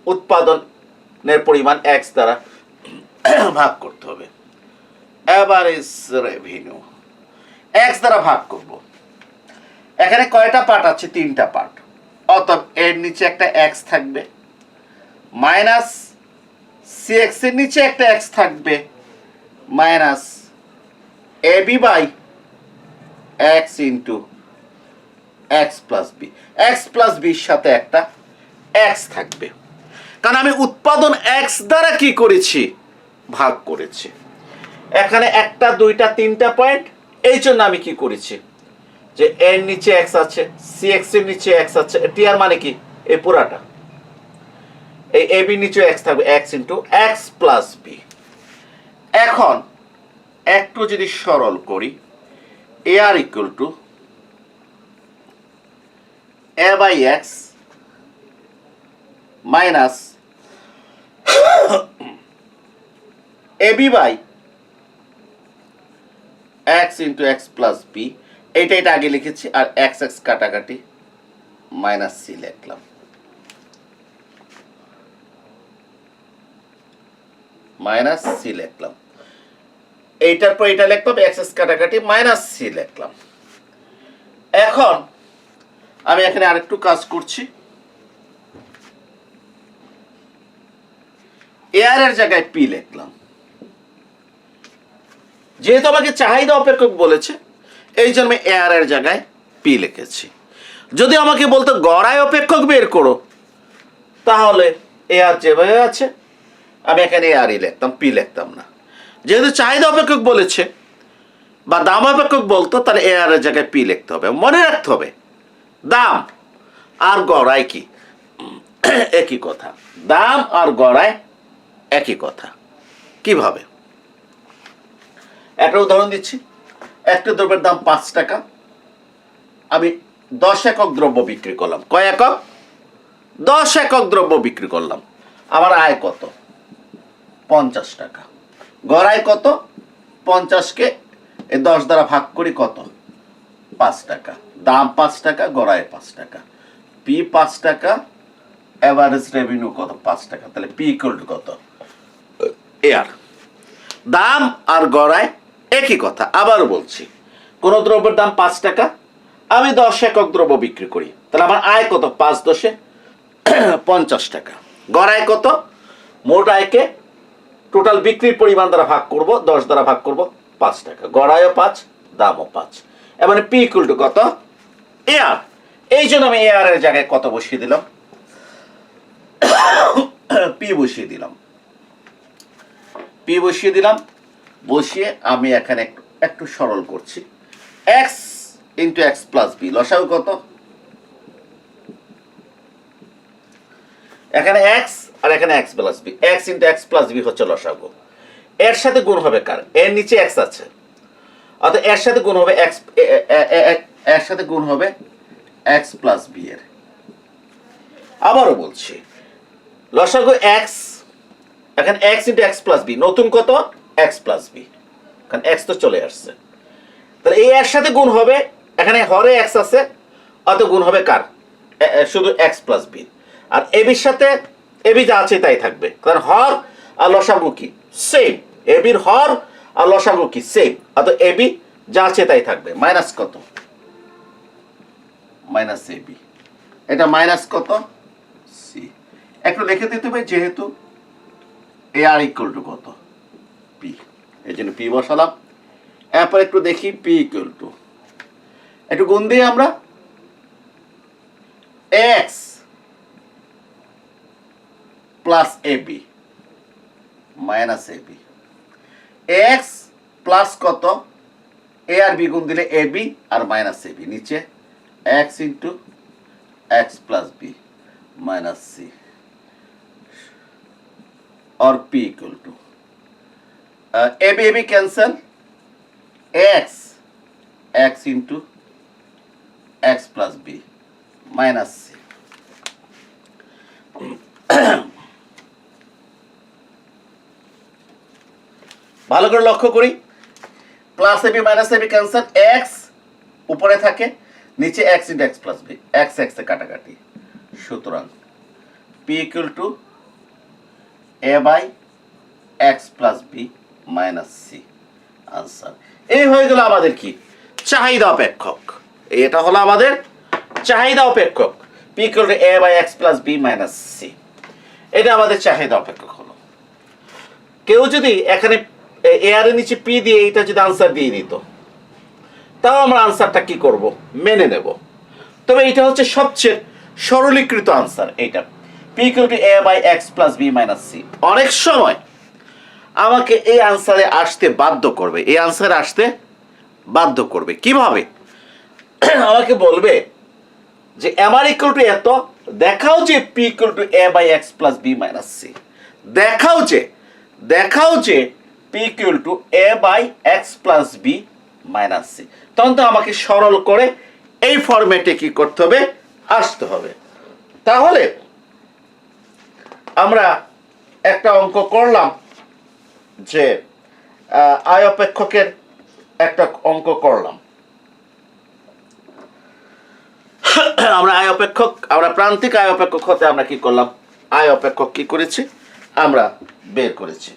উৎপাদনের পরিমাণ X দ্বারা ভাগ করতে হবে। অ্যাভারেজ রেভিনিউ X দ্বারা ভাগ করব। এখানে কয়টা পার্ট আছে? 3টা পার্ট। অতএব এর নিচে একটা X থাকবে, মাইনাস CX এর নিচে একটা X থাকবে, minus AB by X into X plus B. X plus বির সাথে একটা X থাকবে, কারণ আমি উৎপাদন X দ্বারা কি করেছি? ভাগ করেছি। এখানে 1টা 2টা 3টা পয়েন্ট, এই জন্য আমি কি করেছি? যে এর নিচে X আছে, CX এর নিচে X আছে, TR মানে কি? এই পুরাটা। এই AB নিচে X থাকবে, X into X plus B. এখন একটু যদি সরল করি, AR equal to A by X minus AB by X into X plus B. এটা আগে লিখেছি, আর X কাটাকাটি, মাইনাস C লিখলাম। মাইনাস C লিখলাম। এইটার পর এটা লিখলাম, X কাটাকাটি, মাইনাস C লিখলাম। এখন আমি এখানে আরেকটু কাজ করছি। AR এর জায়গায় P লিখলাম। যেহেতু আমাকে চাহিদা অপেক্ষক বলেছে, এই জন্য AR এর জায়গায় P লিখেছি। যদি আমাকে বলতো গড় আয় অপেক্ষক বের করো, তাহলে AR যেভাবে আছে আমি এখানে ARই লিখতাম, P লিখতাম না। যেহেতু চাহিদা অপেক্ষক বলেছে বা দাম অপেক্ষক বলতো, তাহলে AR এর জায়গায় P লিখতে হবে। মনে রাখতে হবে দাম আর গড় আয় কি একই কথা। দাম আর গড় আয় একই কথা। কিভাবে? একটা উদাহরণ দিচ্ছি। একটা দ্রব্যের দাম 5 টাকা, আমি 10 একক দ্রব্য বিক্রি করলাম। কয় একক? 10 একক দ্রব্য বিক্রি করলাম। আমার আয় কত? 50 টাকা। গড় আয় কত? 50কে 10 দ্বারা ভাগ করি, কত? 5 টাকা। দাম 5 টাকা, গড় আয় 5 টাকা। P 5 টাকা, এভারেজ রেভিনিউ কত? 5 টাকা। তাহলে P ইকুয়াল টু কত? AR। দাম আর গড় আয় একই কথা। আবারও বলছি, কোন দ্রব্যের দাম 5 টাকা, আমি 10 একক দ্রব্য বিক্রি করি, তাহলে আমার আয় কত? 5 10 50 টাকা। গড় আয় কত? মোট আয়কে টোটাল বিক্রির পরিমাণ দ্বারা ভাগ করব, 10 দ্বারা ভাগ করব, 5 টাকা। গড় আয়ও 5, দামও 5। এবারে P ইকুয়াল টু কত? AR। এই জন্য আমি AR এর জায়গায় কত বসিয়ে দিলাম? P বসিয়ে দিলাম। P বসিয়ে দিলাম। বসিয়ে আমি এখানে একটু সরল করছি। X into X plus B, লসাগু কত? এখানে X আর এখানে X plus B. X into X plus B হচ্ছে লসাগু। এর সাথে গুণ হবে কার? এর নিচে X আছে, অর্থাৎ এর সাথে গুণ হবে X, এর সাথে গুণ হবে X প্লাস বি এর। আবারও বলছি, লসাগু X, এখানে X into X plus B, নতুন কত? X প্লাস বি, কারণ X তো চলে আসছে। তাহলে এই এর সাথে গুণ হবে, এখানে হরে X আছে, অত গুণ হবে কার? শুধু X প্লাস বি। আর এবির সাথে এবি যা আছে তাই থাকবে, কারণ হর আর লসাগু কি? সেম। এবির হর আর লসাগু কি? সেম। অর্থাৎ এবি যা আছে তাই থাকবে। মাইনাস কত? Minus AB. এটা মাইনাস কত? সি। একটু লিখে দিতে হবে, যেহেতু AR ইকুয়াল টু কত? পি, এই জন্য পি বসালাম। এরপর একটু দেখি পি ইকুয়াল টু, একটু গুণ দিই আমরা, x plus a b minus a b. X plus কত, এ আর বি গুণ দিলে এ বি আর মাইনাস এ বি, নিচে x into x plus B minus C, और p equal to a b cancel, x into x plus b minus C. ভালো করে লক্ষ্য করি, plus a b minus a b cancel, x উপরে থাকে, নিচে x into x plus b, x x এ কাটাকাটি, সুতরাং P equal to A by x plus B minus C, answer. এই হয়ে গেল আমাদের কি, চাহিদা অপেক্ষক। এটা হলো আমাদের চাহিদা অপেক্ষক, P equal to A by x plus B minus C, এটা আমাদের চাহিদা অপেক্ষক হলো। কেউ যদি এখানে এ আর এর নিচে পি দিয়ে এটা যদি আনসার দিয়ে দিত, তাও আমরা আনসারটা কি করব, মেনে নেব। তবে এটা হচ্ছে সবচেয়ে সরলীকৃত আনসার, এইটা P equal to A by x plus B minus C. অনেক সময় আমাকে এই আনসারে আসতে বাধ্য করবে, এই আনসারে আসতে বাধ্য করবে কিভাবে, আমাকে বলবে যে এম আর ইকুয়াল টু এত, দেখাও যে P equal to A by x plus B minus C, দেখাও যে P equal to A by x plus B minus C. তখন তো আমাকে সরল করে এই ফরম্যাটে কি করতে হবে, আসতে হবে। তাহলে আমরা একটা অঙ্ক করলাম, যে আয় অপেক্ষকের একটা অঙ্ক করলাম। আমরা প্রান্তিক আয় অপেক্ষক হতে আমরা কি করলাম, আয় অপেক্ষক কি করেছি, আমরা বের করেছি।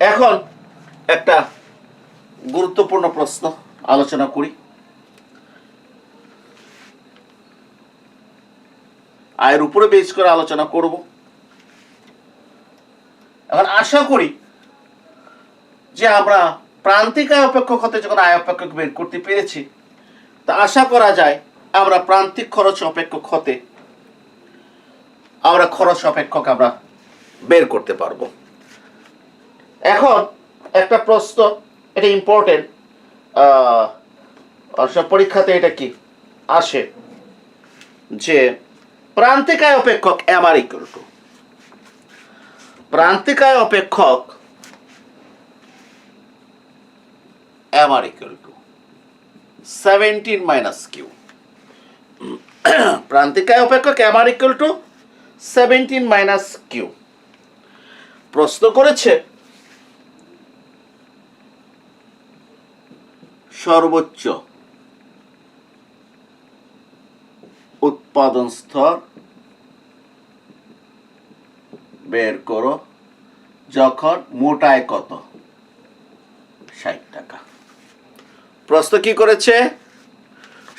এখন একটা গুরুত্বপূর্ণ প্রশ্ন আলোচনা করি। আয়ের উপরে বেস করে আলোচনা করব। এখন আশা করি যে আমরা প্রান্তিক আয় অপেক্ষক হতে যখন আয় অপেক্ষক বের করতে পেরেছি, তা আশা করা যায় আমরা প্রান্তিক খরচ অপেক্ষক হতে আমরা খরচ অপেক্ষক আমরা বের করতে পারবো। এখন একটা প্রশ্ন, এটা ইম্পর্টেন্ট, পরীক্ষাতে এটা কি আসে, যে প্রান্তিক আয় অপেক্ষক এম আর ইকুয়াল টু, প্রান্তিক আয় অপেক্ষক M R equal to 17 minus Q. প্রান্তিক আয় অপেক্ষক M R equal to 17 minus Q. প্রশ্ন করেছে সর্বোচ্চ উৎপাদন স্তর বের করো যখন মোট আয় কত, 60 টাকা। প্রশ্ন কি করেছে,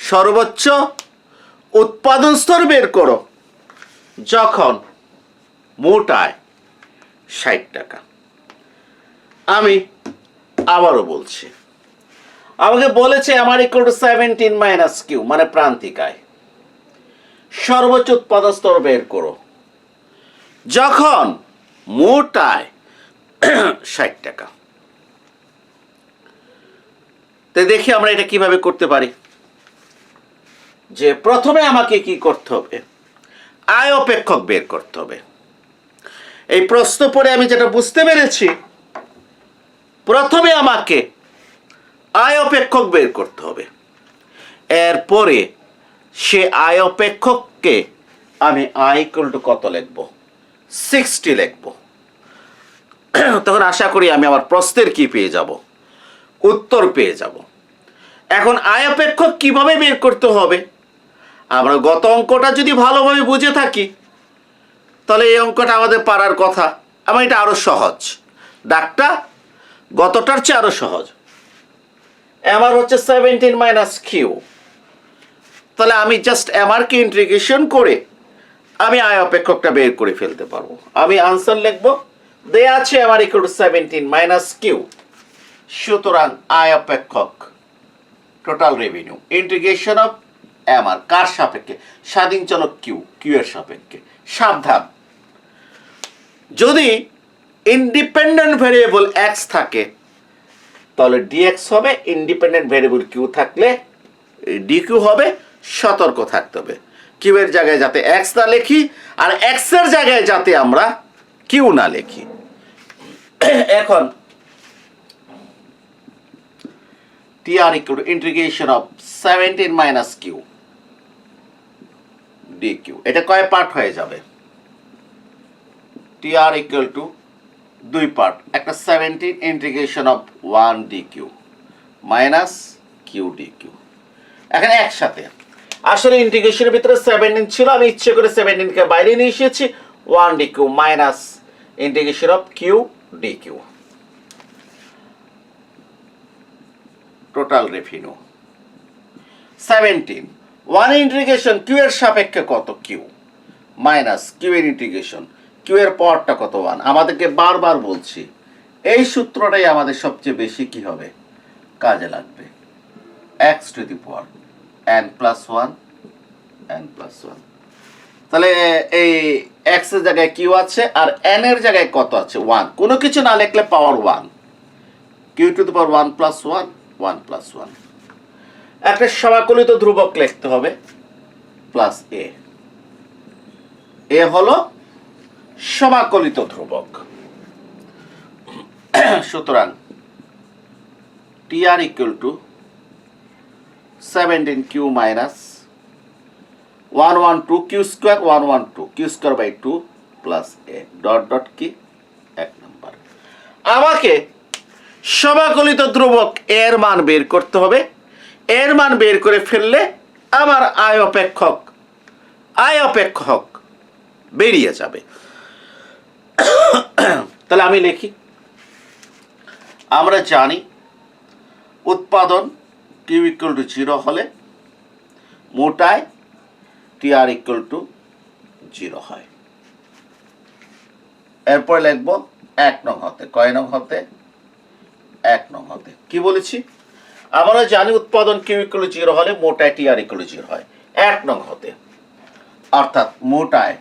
সর্বোচ্চ উৎপাদন স্তর বের করো যখন মোট আয় 60 টাকা। আমি আবারও বলছি, আমাকে বলেছে আমার ইকুয়াল টু 17 মাইনাস কিউ, মানে প্রান্তিক আয়, সর্বোচ্চ উৎপাদন স্তর বের করো যখন মোট আয় 60 টাকা। তো দেখি আমরা এটা কিভাবে করতে পারি। যে প্রথমে আমাকে কি করতে হবে, আয় অপেক্ষক বের করতে হবে। এই প্রশ্ন পড়ে আমি যেটা বুঝতে পেরেছি, প্রথমে আমাকে আয় অপেক্ষক বের করতে হবে, এরপরে সে আয় অপেক্ষককে আমি আয় ইকুয়াল টু কত লিখব, 60 লিখব। তখন আশা করি আমি আমার প্রশ্নের কি পেয়ে যাব, উত্তর পেয়ে যাব। এখন আয় অপেক্ষক কিভাবে বের করতে হবে, আমরা গত অঙ্কটা যদি ভালোভাবে বুঝে থাকি, তাহলে এই অঙ্কটা আমাদের পারার কথা। আমার এটা আরো সহজ, ডাকটা গতটার চেয়ে আরো সহজ। আমার হচ্ছে 17 মাইনাস কিউ, তাহলে আমি জাস্ট এমআর কে ইন্টিগ্রেশন করে আমি আয় অপেক্ষকটা বের করে ফেলতে পারবো। আমি আনসার লিখবো, দেয়া আছে আমার ইকুয়াল টু 17 মাইনাস কিউ। সুতরাং আয় অপেক্ষক টোটাল রেভিনিউ ইন্টিগ্রেশন অফ আমার কার সাপেক্ষে? স্বাধীন চলক কিউ, কিউ এর সাপেক্ষে। সাবধান, যদি ইন্ডিপেন্ডেন্ট ভেরিয়েবল এক্স থাকে তাহলে ডিএক্স হবে, ইন্ডিপেন্ডেন্ট ভেরিয়েবল কিউ থাকলে ডিকিউ হবে। সতর্ক থাকতে হবে কিউ এর জায়গায় যাতে এক্স না লিখি, আর এক্স এর জায়গায় যাতে আমরা কিউ না লিখি। এখন TR equal to integration of 17 minus q dq, এটা কয় পার্ট হয়ে যাবে? TR equal to দুই পার্ট, একটা 17 integration of 1 dq minus q dq। এখানে একসাথে আসলে ইন্টিগ্রেশনের ভিতরে 17 ছিল, আমি ইচ্ছে করে 17 কে বাইরে নিয়ে এসেছি। 1 dq minus integration of q dq। Total revenue 17, 1 integration Q এর সাপেক্ষে কত? কিউ মাইনাস কিউ এর ইন্টিগ্রেশন, কিউ এর পাওয়ারটা কত? 1। আমাদেরকে বারবার বলছি এই সূত্রটাই আমাদের সবচেয়ে বেশি কি হবে, কাজে লাগবে। x two the power n plus 1 n plus 1। তাহলে এই x এর জায়গায় কিউ আছে আর n এর জায়গায় কত আছে? 1। কোনো কিছু না লিখলে power 1, Q to the power 1 plus 1 1 plus 1। একটা সমাকলিত ধ্রুবক লিখতে হবে প্লাস এ। এ হলো সমাকলিত ধ্রুবক। সুতরাং TR equal to 17q minus 112 q square 112 q square by 2 plus a dot dot কি 1 নাম্বার। আমাকে সমাকলিত ধ্রুবক এর মান বের করতে হবে। এর মান বের করে ফেললে আমার আয় অপেক্ষক বেরিয়ে যাবে। তাহলে আমি লিখি, আমরা জানি উৎপাদন কিউ ইকুয়াল টু 0 হলে মোটায় TR ইকুয়াল টু 0 হয়। এরপর লিখবো 1 নং হতে, কয় নং হতে? 1 নং হতে। কি বলেছি? আমরা জানি উৎপাদন কিউ ইকুয়াল টু 0 হলে মোটায় TR ইকুয়াল টু 0 হয় 1 নং হতে। অর্থাৎ মোটায়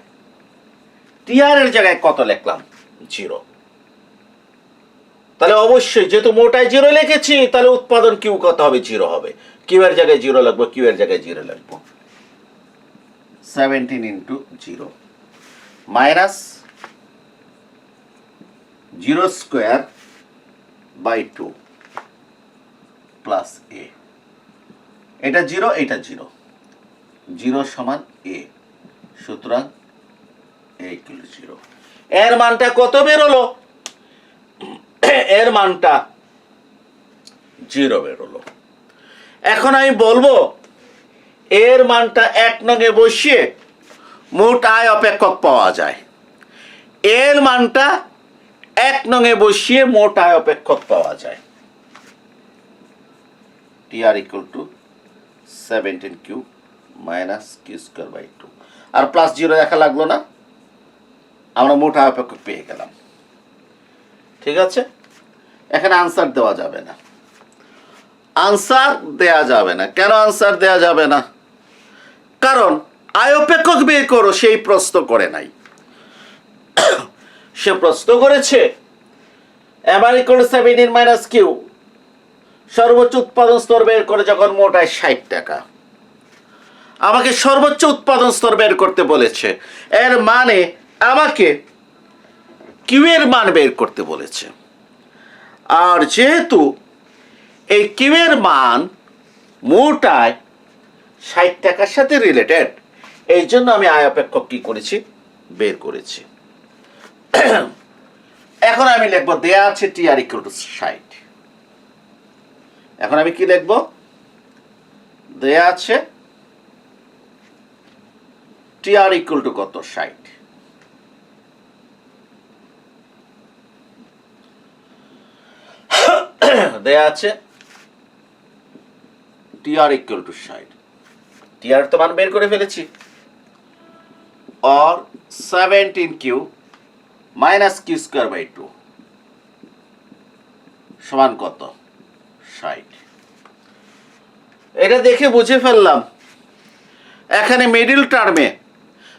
TR এর জায়গায় কত লিখলাম? 0। তাহলে অবশ্যই যেহেতু মোটায় 0 লিখেছি তাহলে উৎপাদন কিউ কত হবে? 0 হবে। কিউ এর জায়গায় 0 লিখবো, কিউ এর জায়গায় 0 লিখবো। 17 into 0 minus 0 square by 2 plus a. এটা 0, এটা 0, 0 সমান এ। সুতরাং এ ইকুয়াল টু 0। এর মানটা কত বেরোলো? এর মানটা 0 বেরোলো। এখন আমি বলবো এর মানটা 1 নঙে বসিয়ে মোট আয় অপেক্ষক পাওয়া যায়। এর মানটা 1 নঙে বসিয়ে মোট আয় অপেক্ষক পাওয়া যায়। TR equal to 17q minus q square by 2 আর প্লাস 0 দেখা লাগলো না, আমরা মোট আয় অপেক্ষক পেয়ে গেলাম। ঠিক আছে, এখানে আনসার দেওয়া যাবে না। আনসার দেয়া যাবে না। কেন আনসার দেয়া যাবে না? কারণ আয় অপেক্ষক বের করো সেই প্রশ্ন করে নাই। সে প্রশ্ন করেছে MR equal to 17 minus q, সর্বোচ্চ উৎপাদন স্তর বের করে যখন মোট আয় 60 টাকা। আমাকে সর্বোচ্চ উৎপাদন স্তর বের করতে বলেছে, এর মানে আমাকে কিউ এর মান বের করতে বলেছে। আর যেহেতু এই কিউ এর মান মোট আয় 60 টাকার সাথে রিলেটেড, এই জন্য আমি আয় অপেক্ষক কি করেছি? বের করেছি। এখন আমি লিখবো দেয়া আছে TR equal to 60। এখন আমি কি লিখবো? দেয়া আছে TR equal to কত? 60। দেয়া আছে TR equal to 60। TR তো মান বের করে ফেলেছি। or 17q minus q square by 2 সমান কত? 60। এটা দেখে বুঝে ফেললাম এখানে মিডল টার্মে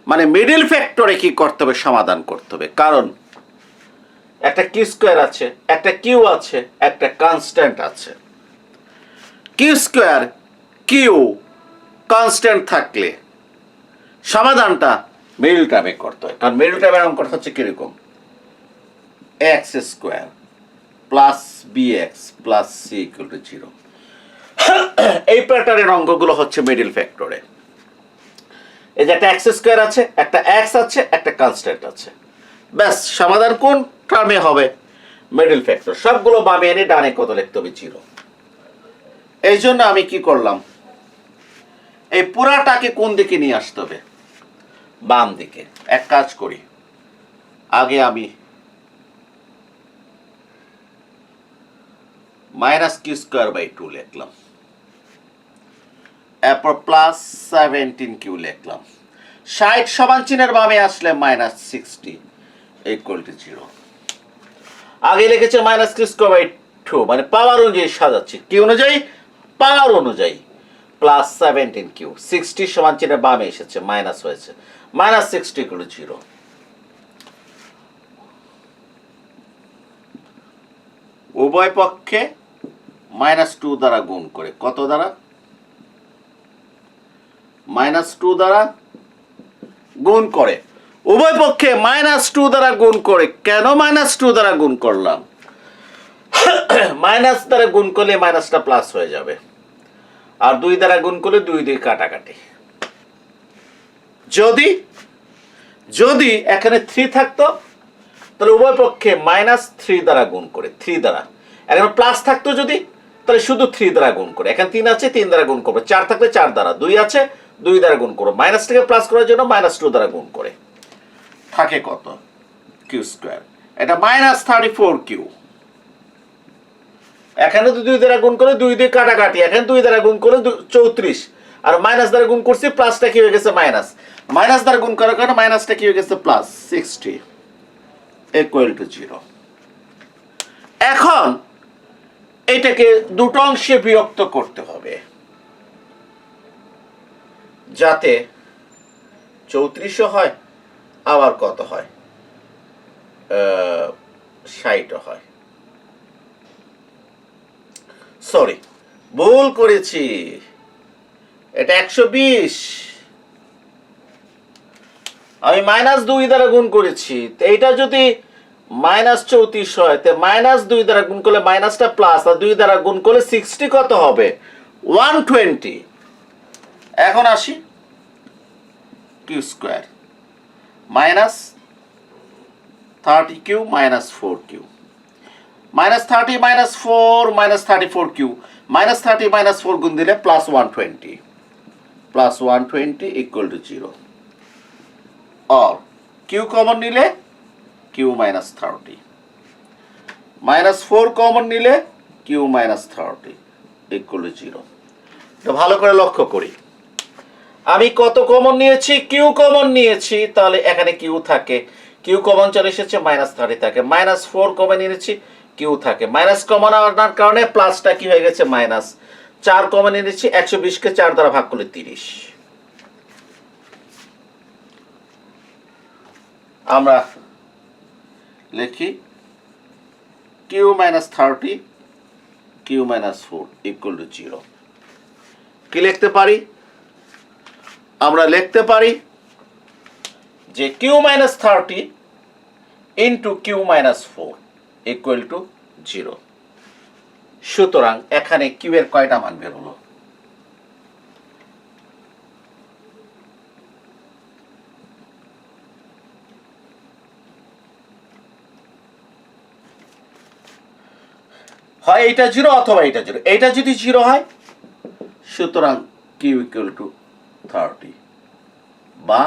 মানে মিডল ফ্যাক্টরে কি করতে হবে, সমাধান করতে হবে। কারণ একটা কিউ স্কোয়ার আছে, একটা কিউ আছে, একটা কনস্ট্যান্ট আছে। কিউ স্কোয়ার কিউ কনস্ট্যান্ট থাকলে সমাধানটা মিডল টার্মে করতে হয়। কারণ মিডল টার্মের অঙ্কটা হচ্ছে কিরকম, X square plus BX plus C equal to 0। এই প্যাটার্নের অঙ্কগুলো হচ্ছে মিডল ফ্যাক্টরে। এই যে একটা এক্স স্কোয়ার আছে, একটা এক্স আছে, একটা কনস্ট্যান্ট আছে, ব্যাস সমাধান কোন টার্মে হবে, মিডল ফ্যাক্টর। সবগুলো বামে এনে ডানে কত লিখতে হবে, 0। এই জন্য আমি কি করলাম, এই পুরাটাকে কোন দিকে নিয়ে আসতে হবে, বাম দিকে। এক কাজ করি, আগে আমি মাইনাস কিউ স্কোয়ার বাই 2 লিখলাম, এরপর প্লাস 17q লিখলাম। 60 সমান চিহ্নের বামে আসলে মাইনাস 60 ইকুয়াল টু 0। আগে লিখেছে মাইনাস কিউ স্কোয়ার বাই 2, মানে পাওয়ার অনুযায়ী সাজাচ্ছি, কি অনুযায়ী, পাওয়ার অনুযায়ী। প্লাস 17q, 60 সমান চিহ্নের বামে এসেছে, মাইনাস হয়েছে, মাইনাস 60 ইকুয়াল টু 0। উভয় পক্ষে -2 দ্বারা গুণ করে, কত দ্বারা, -2 দ্বারা গুণ করে। উভয় পক্ষে -2 দ্বারা গুণ করে। কেন -2 দ্বারা গুণ করলাম, মাইনাস দ্বারা গুণ করলে মাইনাসটা প্লাস হয়ে যাবে, আর 2 দ্বারা গুণ করলে 2 2 কাটাকাটি। যদি এখানে 3 থাকতো তাহলে উভয় পক্ষে -3 দ্বারা গুণ করে, 3 দ্বারা। এখানে প্লাস থাকতো যদি, তাহলে শুধু 3 দ্বারা গুণ করে। এখানে 3 আছে, 3 দ্বারা গুণ করবে। 4 থাকলে 4 দ্বারা, 2 আছে, 2 দ্বারা গুণ করো। মাইনাস থেকে প্লাস করার জন্য -2 দ্বারা গুণ করে থাকে কত, কিউ স্কোয়ার। এটা -34q। এখানে তো 2 দ্বারা গুণ করে 2 2 কাটাকাটি, এখানে 2 দ্বারা গুণ করে 34, আর মাইনাস দ্বারা গুণ করছি, প্লাসটা কি হয়ে গেছে মাইনাস, মাইনাস দ্বারা গুণ করার কারণে মাইনাসটা কি হয়ে গেছে প্লাস, 60 ইকুয়াল টু 0। এখন এটাকে দুটো অংশে বিভক্ত করতে হবে যাতে 34 হয়, আবার কত হয়, 60 হয়। সরি, ভুল করেছি, এটা 120। আমি -2 দ্বারা গুণ করেছি। এইটা যদি -34 হয়, তো -2 দ্বারা গুণ করলে মাইনাসটা প্লাস, আর 2 দ্বারা গুণ করলে 60 কত হবে, 120। এখন আসি Q square -30q -4q, -30 -4 -34q, -30 -4 গুণ দিলে +120 ইকুয়াল টু 0। और q কমন নিলে q -30, -4 কমন নিলে q -30 ইকুয়াল টু 0। এটা ভালো করে লক্ষ্য করি, আমি কত কমন নিয়েছি, q কমন নিয়েছি, তাহলে এখানে q থাকে, q কমন চলে এসেছে, -30 থাকে। -4 কমন নিয়েছি, q থাকে। মাইনাস কমন আনার কারণে প্লাসটা কি হয়ে গেছে মাইনাস। 4 কমন নিয়েছি, 120 কে 4 দ্বারা ভাগ করলে 30। আমরা লিখি q -30 q -4 ইকুয়াল টু 0। কি লিখতে পারি, আমরা লিখতে পারি যে q -30 into q -4 equal to 0। সুতরাং এখানে q এর কয়টা মান বের হলো, হয় এটা 0 অথবা এটা 0। এটা যদি 0 হয়, সুতরাং q ইকুয়াল টু 30 বা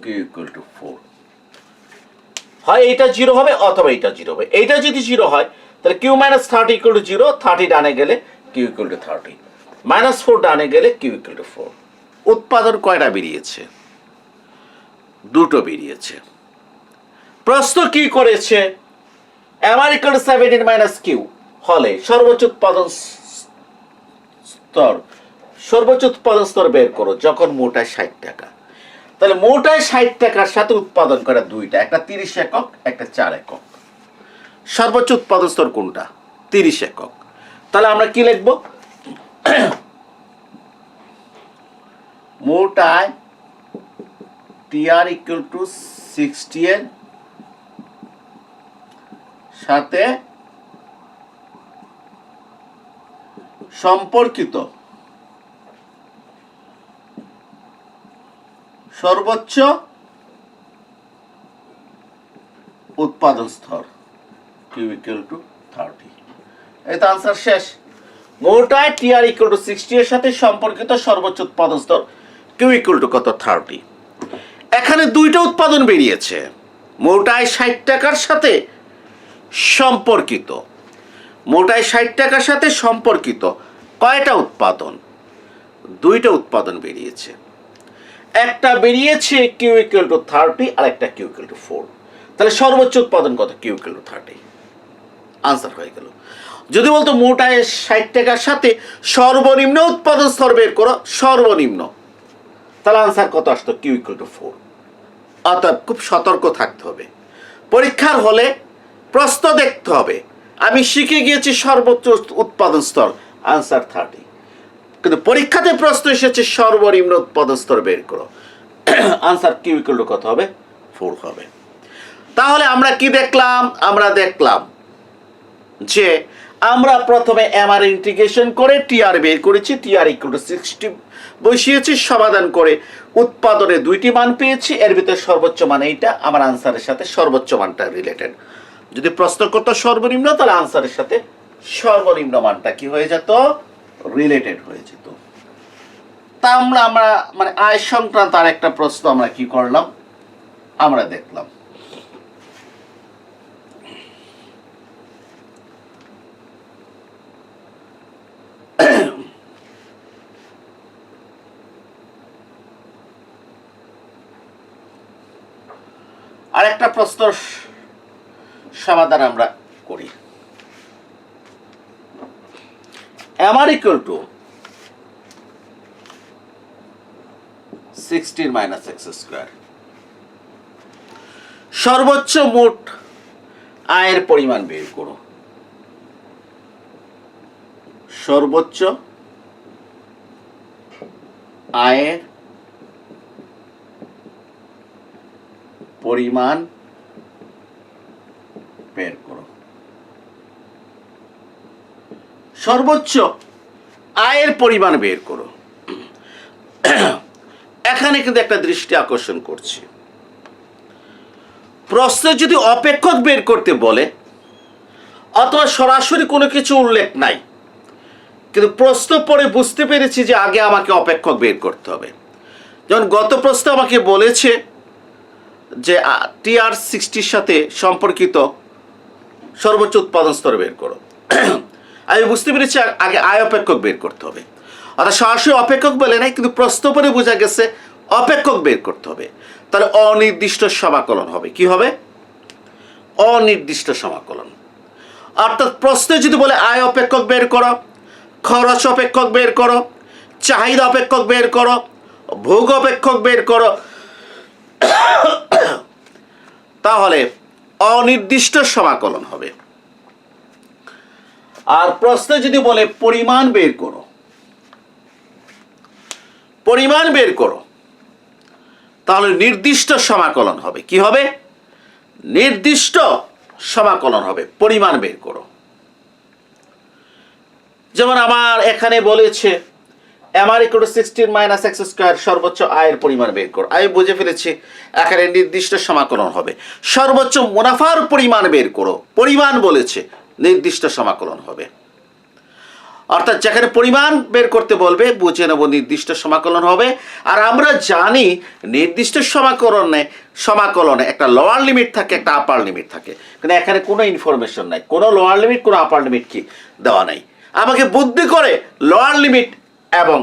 q ইকুয়াল টু 4। হয় এটা 0 হবে অথবা এটা 0 হবে। এটা যদি 0 হয়, তাহলে q -30 ইকুয়াল টু 0, 30 ডানে গেলে q ইকুয়াল টু 30, -4 ডানে গেলে q ইকুয়াল টু 4। উৎপাদন কয়টা বেরিয়েছে, দুটো বেরিয়েছে। প্রশ্ন কি করেছে, MR equal to 17 minus Q হলে সর্বোচ্চ উৎপাদন স্তর বের করো যখন মোটায় 60 টাকা। তাহলে মোটায় 60 টাকার সাথে উৎপাদন করে দুইটা, একটা 30 একক, একটা 4 একক। সর্বোচ্চ উৎপাদন স্তর কোনটা? 30 একক। তাহলে আমরা কি লিখব? মোটায় টিআর ইকুয়াল টু 60 এর সাথে সম্পর্কিত সর্বোচ্চ উৎপাদন স্তর কিউ ইকুয়াল টু 30। এই তো আনসার শেষ। মোটায় টিআর ইকুয়াল টু 60 এর সাথে সম্পর্কিত সর্বোচ্চ উৎপাদন স্তর কিউ ইকুয়াল টু কত? 30। এখানে দুইটা উৎপাদন বেরিয়েছে, মোটায় 60 টাকার সাথে সম্পর্কিত। মোটায় 60 টাকার সাথে সম্পর্কিত কয়টা উৎপাদন? দুইটা উৎপাদন বেরিয়েছে। একটা বেরিয়েছে কিউ ইকুয়াল টু 30 আর একটা কিউ ইকুয়াল টু 4। তাহলে সর্বোচ্চ উৎপাদন কত? Q equal two 30। আনসার হয়ে গেল। যদি বলতো মোটায় 60 টাকার সাথে সর্বনিম্ন উৎপাদন স্তর বের করো, সর্বনিম্ন, তাহলে আনসার কত আসতো? Q equal to 4। অতএব খুব সতর্ক থাকতে হবে। পরীক্ষার হলে প্রশ্ন দেখতে হবে। আমি শিখে গিয়েছি সর্বোচ্চ উৎপাদন স্তর, আনসার 30, কিন্তু পরীক্ষাতে প্রশ্ন এসেছে সর্বনিম্ন উৎপাদন স্তর বের করো, আনসার কিউ ইকুয়াল টু কত হবে? 4 হবে। তাহলে আমরা কি দেখলাম? আমরা দেখলাম যে আমরা প্রথমে এমআর ইন্টিগ্রেশন করে টিআর বের করেছি, টিআর ইকুয়াল টু 60 বসিয়েছি, সমাধান করে উৎপাদনে দুইটি মান পেয়েছি, এর ভিতরে সর্বোচ্চ মান এইটা, আমার আনসারের সাথে সর্বোচ্চ মানটা রিলেটেড। যদি প্রশ্ন করতো সর্বনিম্ন, তাহলে আনসারের সাথে সর্বনিম্ন মানটা কি হয়ে যেত? রিলেটেড হয়ে যেত। তা আমরা মানে আয় সংক্রান্ত আর একটা প্রশ্ন আমরা কি করলাম, আমরা দেখলাম। আরেকটা প্রশ্ন সমাধান আমরা করি। MR equal to 16 minus X square. সর্বোচ্চ মোট আয়ের পরিমাণ বের করো। সর্বোচ্চ আয়ের পরিমাণ বের করো। সর্বোচ্চ আয়ের পরিমাণ বের করো। এখানে কিন্তু একটা দৃষ্টি আকর্ষণ করছি, প্রশ্নে যদি অপেক্ষক বের করতে বলে অথবা সরাসরি কোনো কিছু উল্লেখ নাই, কিন্তু প্রশ্ন পড়ে বুঝতে পেরেছি যে আগে আমাকে অপেক্ষক বের করতে হবে। যেমন গত প্রশ্ন আমাকে বলেছে যে টিআর 60 সাথে সম্পর্কিত সর্বোচ্চ উৎপাদন স্তর বের করো। আমি বুঝতে পেরেছি আগে আয় অপেক্ষক বের করতে হবে। অর্থাৎ সরাসরি অপেক্ষক বলে নাই, কিন্তু প্রশ্ন পড়ে বোঝা গেছে অপেক্ষক বের করতে হবে। তাহলে অনির্দিষ্ট সমাকলন হবে। কি হবে? অনির্দিষ্ট সমাকলন। অর্থাৎ প্রশ্নে যদি বলে আয় অপেক্ষক বের করো, খরচ অপেক্ষক বের করো, চাহিদা অপেক্ষক বের করো, ভোগ অপেক্ষক বের করো, তাহলে অনির্দিষ্ট সমাকলন হবে। আর প্রশ্নে যদি বলে পরিমাণ বের করো, পরিমাণ বের করো, তাহলে নির্দিষ্ট সমাকলন হবে। কি হবে? নির্দিষ্ট সমাকলন হবে। পরিমাণ বের করো। যেমন আমার এখানে বলেছে MR equal to 16 minus X square, সর্বোচ্চ আয়ের পরিমাণ বের করো। আমি বুঝে ফেলেছি এখানে নির্দিষ্ট সমাকলন হবে। সর্বোচ্চ মুনাফার পরিমাণ বের করো, পরিমাণ বলেছে, নির্দিষ্ট সমাকলন হবে। অর্থাৎ যেখানে পরিমাণ বের করতে বলবে বুঝে নেব নির্দিষ্ট সমাকলন হবে। আর আমরা জানি নির্দিষ্ট সমাকলনে একটা লোয়ার লিমিট থাকে, একটা আপার লিমিট থাকে, কিন্তু এখানে কোনো ইনফরমেশন নাই, কোনো লোয়ার লিমিট, কোনো আপার লিমিট কি দেওয়া নাই। আমাকে বুদ্ধি করে লোয়ার লিমিট এবং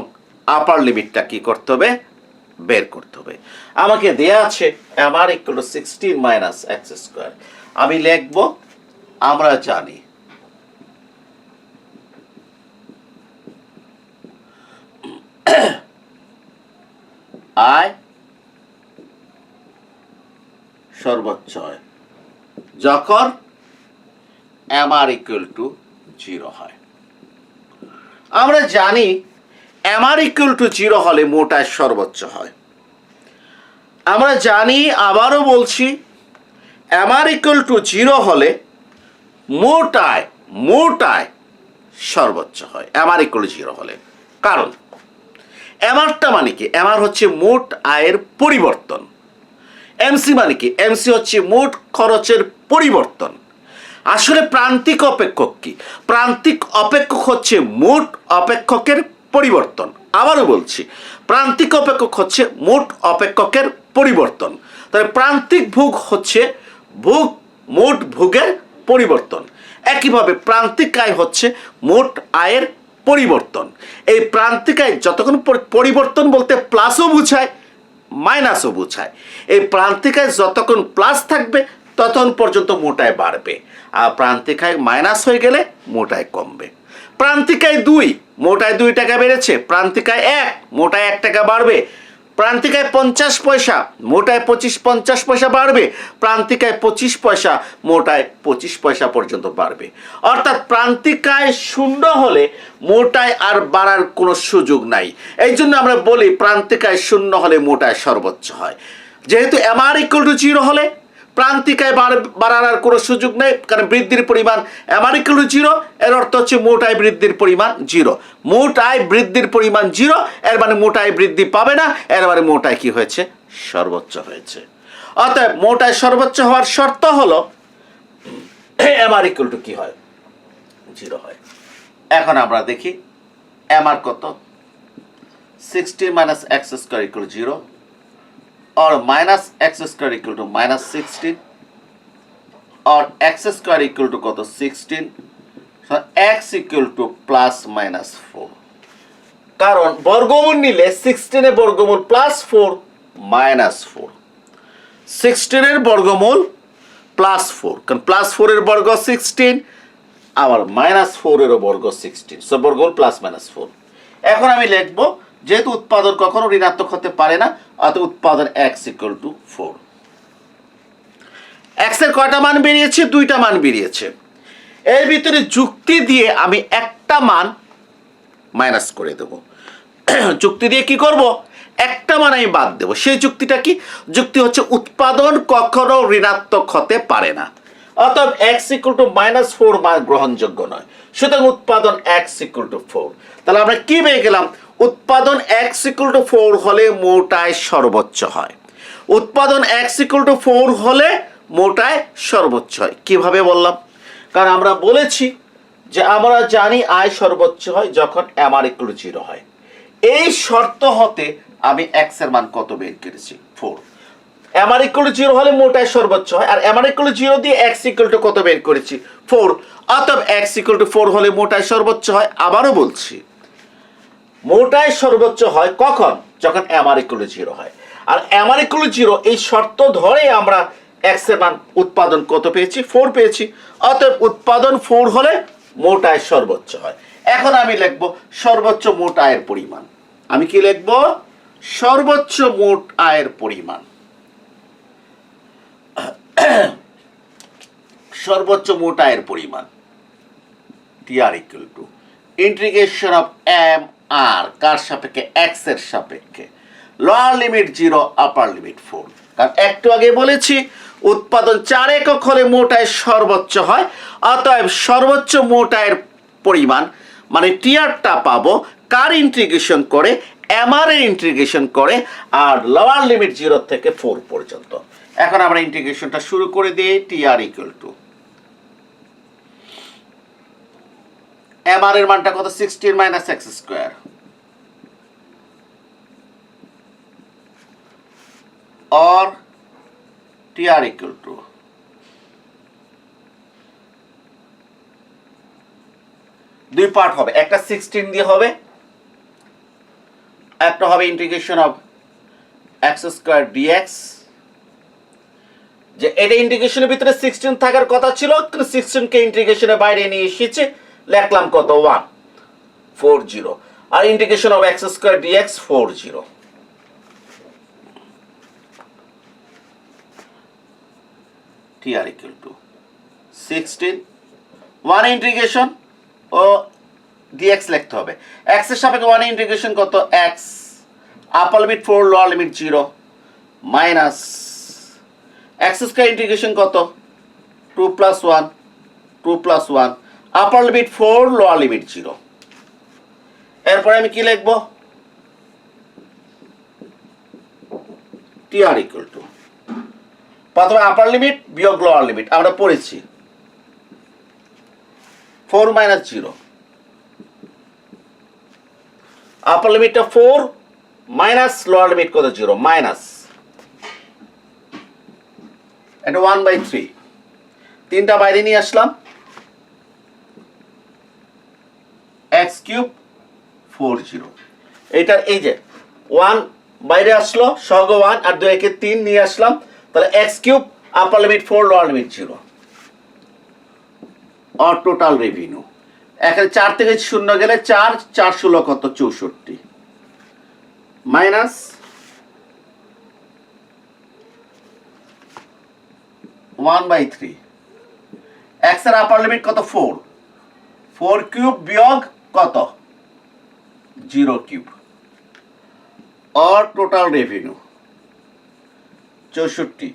আপার লিমিটটা কি করতে হবে? বের করতে হবে। আমাকে দেয়া আছে আমার equal to 16 minus X square. আমি লিখব আমরা জানি আয় সর্বোচ্চ হয় যখন এম আর ইকুয়াল টু 0 হয়। আমরা জানি এম আর ইকুয়াল টু 0 হলে মোট আয় সর্বোচ্চ হয়। আমরা জানি, আবারও বলছি, এম আর ইকুয়াল টু 0 হলে মোট আয় সর্বোচ্চ হয় এম আর ইকুয়াল টু 0 হলে। কারণ এম আরটা মানে কি? এম আর হচ্ছে মোট আয়ের পরিবর্তন। এমসি মানে কি? এমসি হচ্ছে মোট খরচের পরিবর্তন। আসলে প্রান্তিক অপেক্ষক কি? প্রান্তিক অপেক্ষক হচ্ছে মোট অপেক্ষকের পরিবর্তন। আবারও বলছি, প্রান্তিক অপেক্ষক হচ্ছে মোট অপেক্ষকের পরিবর্তন। তাহলে প্রান্তিক ভোগ হচ্ছে মোট ভোগের পরিবর্তন। একইভাবে প্রান্তিক আয় হচ্ছে মোট আয়ের পরিবর্তন। এই প্রান্তিক আয় যতক্ষণ পরিবর্তন বলতে প্লাসও বুঝায় মাইনাসও বুঝায়। এই প্রান্তিক আয় যতক্ষণ প্লাস থাকবে ততক্ষণ পর্যন্ত মোট আয় বাড়বে, আর প্রান্তিক আয় মাইনাস হয়ে গেলে মোট আয় কমবে। প্রান্তিক আয় 2, মোট আয় 2 টাকা বেড়েছে। প্রান্তিক আয় 1, মোট আয় 1 টাকা বাড়বে। প্রান্তিক আয় 50 পয়সা, মোট আয় 50 পয়সা বাড়বে। প্রান্তিক আয় 25 পয়সা, মোট আয় 25 পয়সা পর্যন্ত বাড়বে। অর্থাৎ প্রান্তিক আয় 0 হলে মোট আয় আর বাড়ার কোনো সুযোগ নাই। এই জন্য আমরা বলি প্রান্তিক আয় 0 হলে মোট আয় সর্বোচ্চ হয়। যেহেতু এম আর ইকুয়াল টু 0 হলে প্রান্তিক আয় বাড়ার আর কোনো সুযোগ নেই, কারণ বৃদ্ধির পরিমাণ এম আর ইকুয়াল টু 0, এর অর্থ হচ্ছে মোট আয় বৃদ্ধির পরিমাণ 0। মোট আয় বৃদ্ধির পরিমাণ 0, এর মানে মোট আয় বৃদ্ধি পাবে না, এর মানে মোট আয় কি হয়েছে? সর্বোচ্চ হয়েছে। অতএব মোট আয় সর্বোচ্চ হওয়ার শর্ত হলো এম আর ইকুয়াল টু কি হয়? 0 হয়। এখন আমরা দেখি এম আর কত? 16 minus X square equal 0, or minus x square equal to minus 16, or x square equal to কত? 16, so x equal to plus minus 4। কারণ বর্গমূল নিলে 16 এর বর্গমূল প্লাস 4 মাইনাস 4, 16 এর বর্গমূল প্লাস 4, কারণ প্লাস 4 এর বর্গ 16, আবার মাইনাস 4 এরও বর্গ 16, সো বর্গমূল প্লাস মাইনাস 4। এখন আমি লিখব, যেহেতু উৎপাদন কখনো ঋণাত্মক হতে পারে না, অতএব উৎপাদন x ইকুয়াল টু 4। x এর কয়টা মান বেরিয়েছে? 2টা মান বেরিয়েছে। এর ভিতরে যুক্তি দিয়ে আমি একটা মান মাইনাস করে দেব। যুক্তি দিয়ে কি করব? একটা মান আমি বাদ দেব। সেই যুক্তিটা কি? যুক্তি হচ্ছে উৎপাদন কখনো ঋণাত্মক হতে পারে না, অতএব x ইকুয়াল টু -4 মান গ্রহণযোগ্য নয়। সুতরাং উৎপাদন x ইকুয়াল টু 4। তাহলে আমরা কি পেয়ে গেলাম? উৎপাদন x ইকুয়াল টু 4 হলে মোট আয় সর্বোচ্চ হয়। উৎপাদন x ইকুয়াল টু 4 হলে মোট আয় সর্বোচ্চ হয়। কিভাবে বললাম? কারণ আমরা বলেছি যে আমরা জানি আয় সর্বোচ্চ হয় যখন এম আর ইকুয়াল টু 0 হয়। এই শর্ত হতে আমি x এর মান কত বের করেছি? 4। এম আর ইকুয়াল টু 0 হলে মোট আয় সর্বোচ্চ হয়, আর এম আর ইকুয়াল টু 0 দিয়ে x ইকুয়াল টু কত বের করেছি? 4। অতএব x ইকুয়াল টু 4 হলে মোট আয় সর্বোচ্চ হয়। আবারও বলছি, মোট আয় সর্বোচ্চ হয় কখন? যখন এম আর ইকুয়াল টু 0 হয়। আর এম আর ইকুয়াল টু 0 এই শর্ত ধরে আমরা x এর মান উৎপাদন কত পেয়েছি? 4 পেয়েছি। অতএব উৎপাদন 4 হলে মোট আয় সর্বোচ্চ হয়। এখন আমি লিখব সর্বোচ্চ মোট আয়ের পরিমাণ। আমি কি লিখব? সর্বোচ্চ মোট আয়ের পরিমাণ। সর্বোচ্চ মোট আয়ের পরিমাণ TR equal to integration of M R কার সাপেক্ষে? এক্স এর সাপেক্ষে। Lower limit 0, upper limit 4। কারণ একটু আগে বলেছি উৎপাদন 4 একক হলে মোট আয় সর্বোচ্চ হয়। অতএব সর্বোচ্চ মোট আয়ের পরিমাণ মানে টিআরটা পাবো কার ইন্টিগ্রেশন করে? এম আর এর ইন্টিগ্রেশন করে, আর লোয়ার লিমিট 0 থেকে 4 পর্যন্ত। এখন আমরা ইন্টিগ্রেশনটা শুরু করে দিই। TR equal to M R এর মানটা কত? 16 minus X square, or TR equal to দুই পার্ট হবে, একটা 16 দিয়ে হবে, একটা হবে integration of x square dx, যে এটা ইন্টিগ্রেশনের ভিতরে 16 থাকার কথা ছিল, কিন্তু 16কে ইন্টিগ্রেশনের বাইরে নিয়ে এসেছে, লিখলাম কত 140, আর integration of x square dx 40। T R equal to 16, 1 integration ও ডিএক্স লিখতে হবে। এক্স এর সাপেক্ষে 1 ইন্টিগ্রেশন কত, x upper limit 4 lower limit 0 minus x square integration কত 2 প্লাস 1 2 প্লাস 1 আপার লিমিট 4 লোয়ার লিমিট 0। এরপরে আমি কি লিখব, টি আর ইকুয়াল টু প্রথমে আপার লিমিট বিয়োগ লোয়ার লিমিট আমরা পড়েছি 4 মাইনাস 0, আপার লিমিটটা 4 মাইনাস লোয়ার লিমিট কত 0 মাইনাস এটা 1/3, 3টা বাইরে নিয়ে আসলাম, x কিউব 40, এটা এই যে 1 বাইরে আসলো সহগ 1 আর 2 একে 3 নিয়ে আসলাম, তাহলে x কিউব আপার লিমিট 4 লোয়ার লিমিট 0 আর টোটাল রেভিনিউ এখানে 4 থেকে 0 গেলে 4 4 16 কত 64 minus one by three, X এর আপার লিমিট কত 4 4 কিউব বিয়োগ কত 0 কিউব আর টোটাল রেভিনিউ 64,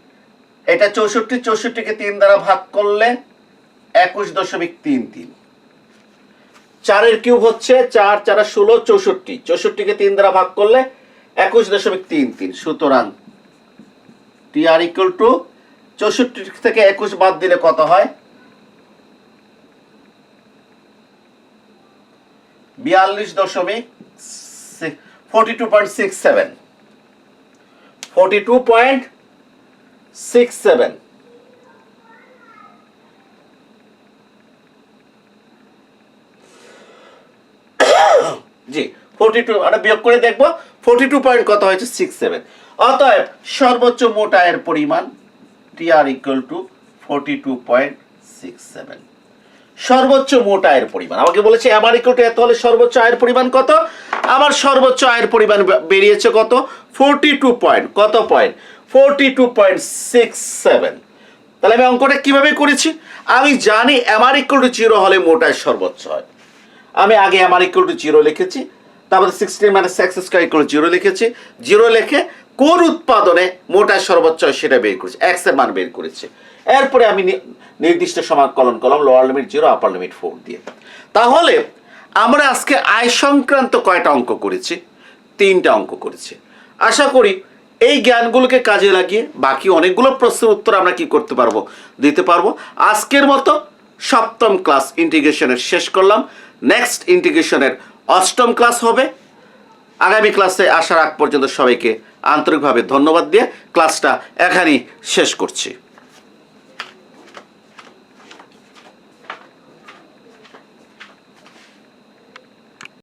এটা 64 কে 3 দ্বারা ভাগ করলে 21.33, 4 এর কিউব হচ্ছে 4 4 16 64, 64 কে 3 দ্বারা ভাগ করলে 21.33, সুতরাং টি আর ইকুয়াল টু 64 থেকে 21 বাদ দিলে কত হয় 42.67 42.67 জি 42 আমরা বিয়োগ করে দেখব 42 পয়েন্ট কত হয়েছে 67। অতএব সর্বোচ্চ মোট আয়ের পরিমাণ টি আর ইকুয়াল টু 42.67, সর্বোচ্চ মোট আয়ের পরিমাণ। আমাকে বলেছে আমার ইকুয়াল টু এত হলে সর্বোচ্চ আয়ের পরিমাণ কত, আমার সর্বোচ্চ আয়ের পরিমাণ বেরিয়েছে কত 42 পয়েন্ট, কত পয়েন্ট 42.67। তাহলে আমি অঙ্কটা কিভাবে করেছি, আমি জানি আমার ইকুয়াল টু 0 হলে মোট আয় সর্বোচ্চ হয়, আমি আগে আমার ইকুয়াল টু 0 লিখেছি, তারপরে 16 মাইনাস এক্স স্কয়ার ইকুয়াল 0 লিখেছি, 0 লিখে কোন উৎপাদনে মোট আয় সর্বোচ্চ হয় সেটা বের করেছি, এক্স এর মান বের করেছি। এরপরে আমি নির্দিষ্ট সমাকলন করলাম লোয়ার লিমিট 0 আপার লিমিট 4 দিয়ে। তাহলে আমরা আজকে আয় সংক্রান্ত কয়টা অঙ্ক করেছি, 3টা অঙ্ক করেছি। আশা করি এই জ্ঞানগুলোকে কাজে লাগিয়ে বাকি অনেকগুলো প্রশ্নের উত্তর আমরা কি করতে পারবো, দিতে পারবো। আজকের মতো 7ম ক্লাস ইন্টিগ্রেশনের শেষ করলাম, নেক্সট ইন্টিগ্রেশনের 8ম ক্লাস হবে। আগামী ক্লাসে আসার আগ পর্যন্ত সবাইকে আন্তরিকভাবে ধন্যবাদ দিয়ে ক্লাসটা এখানেই শেষ করছি।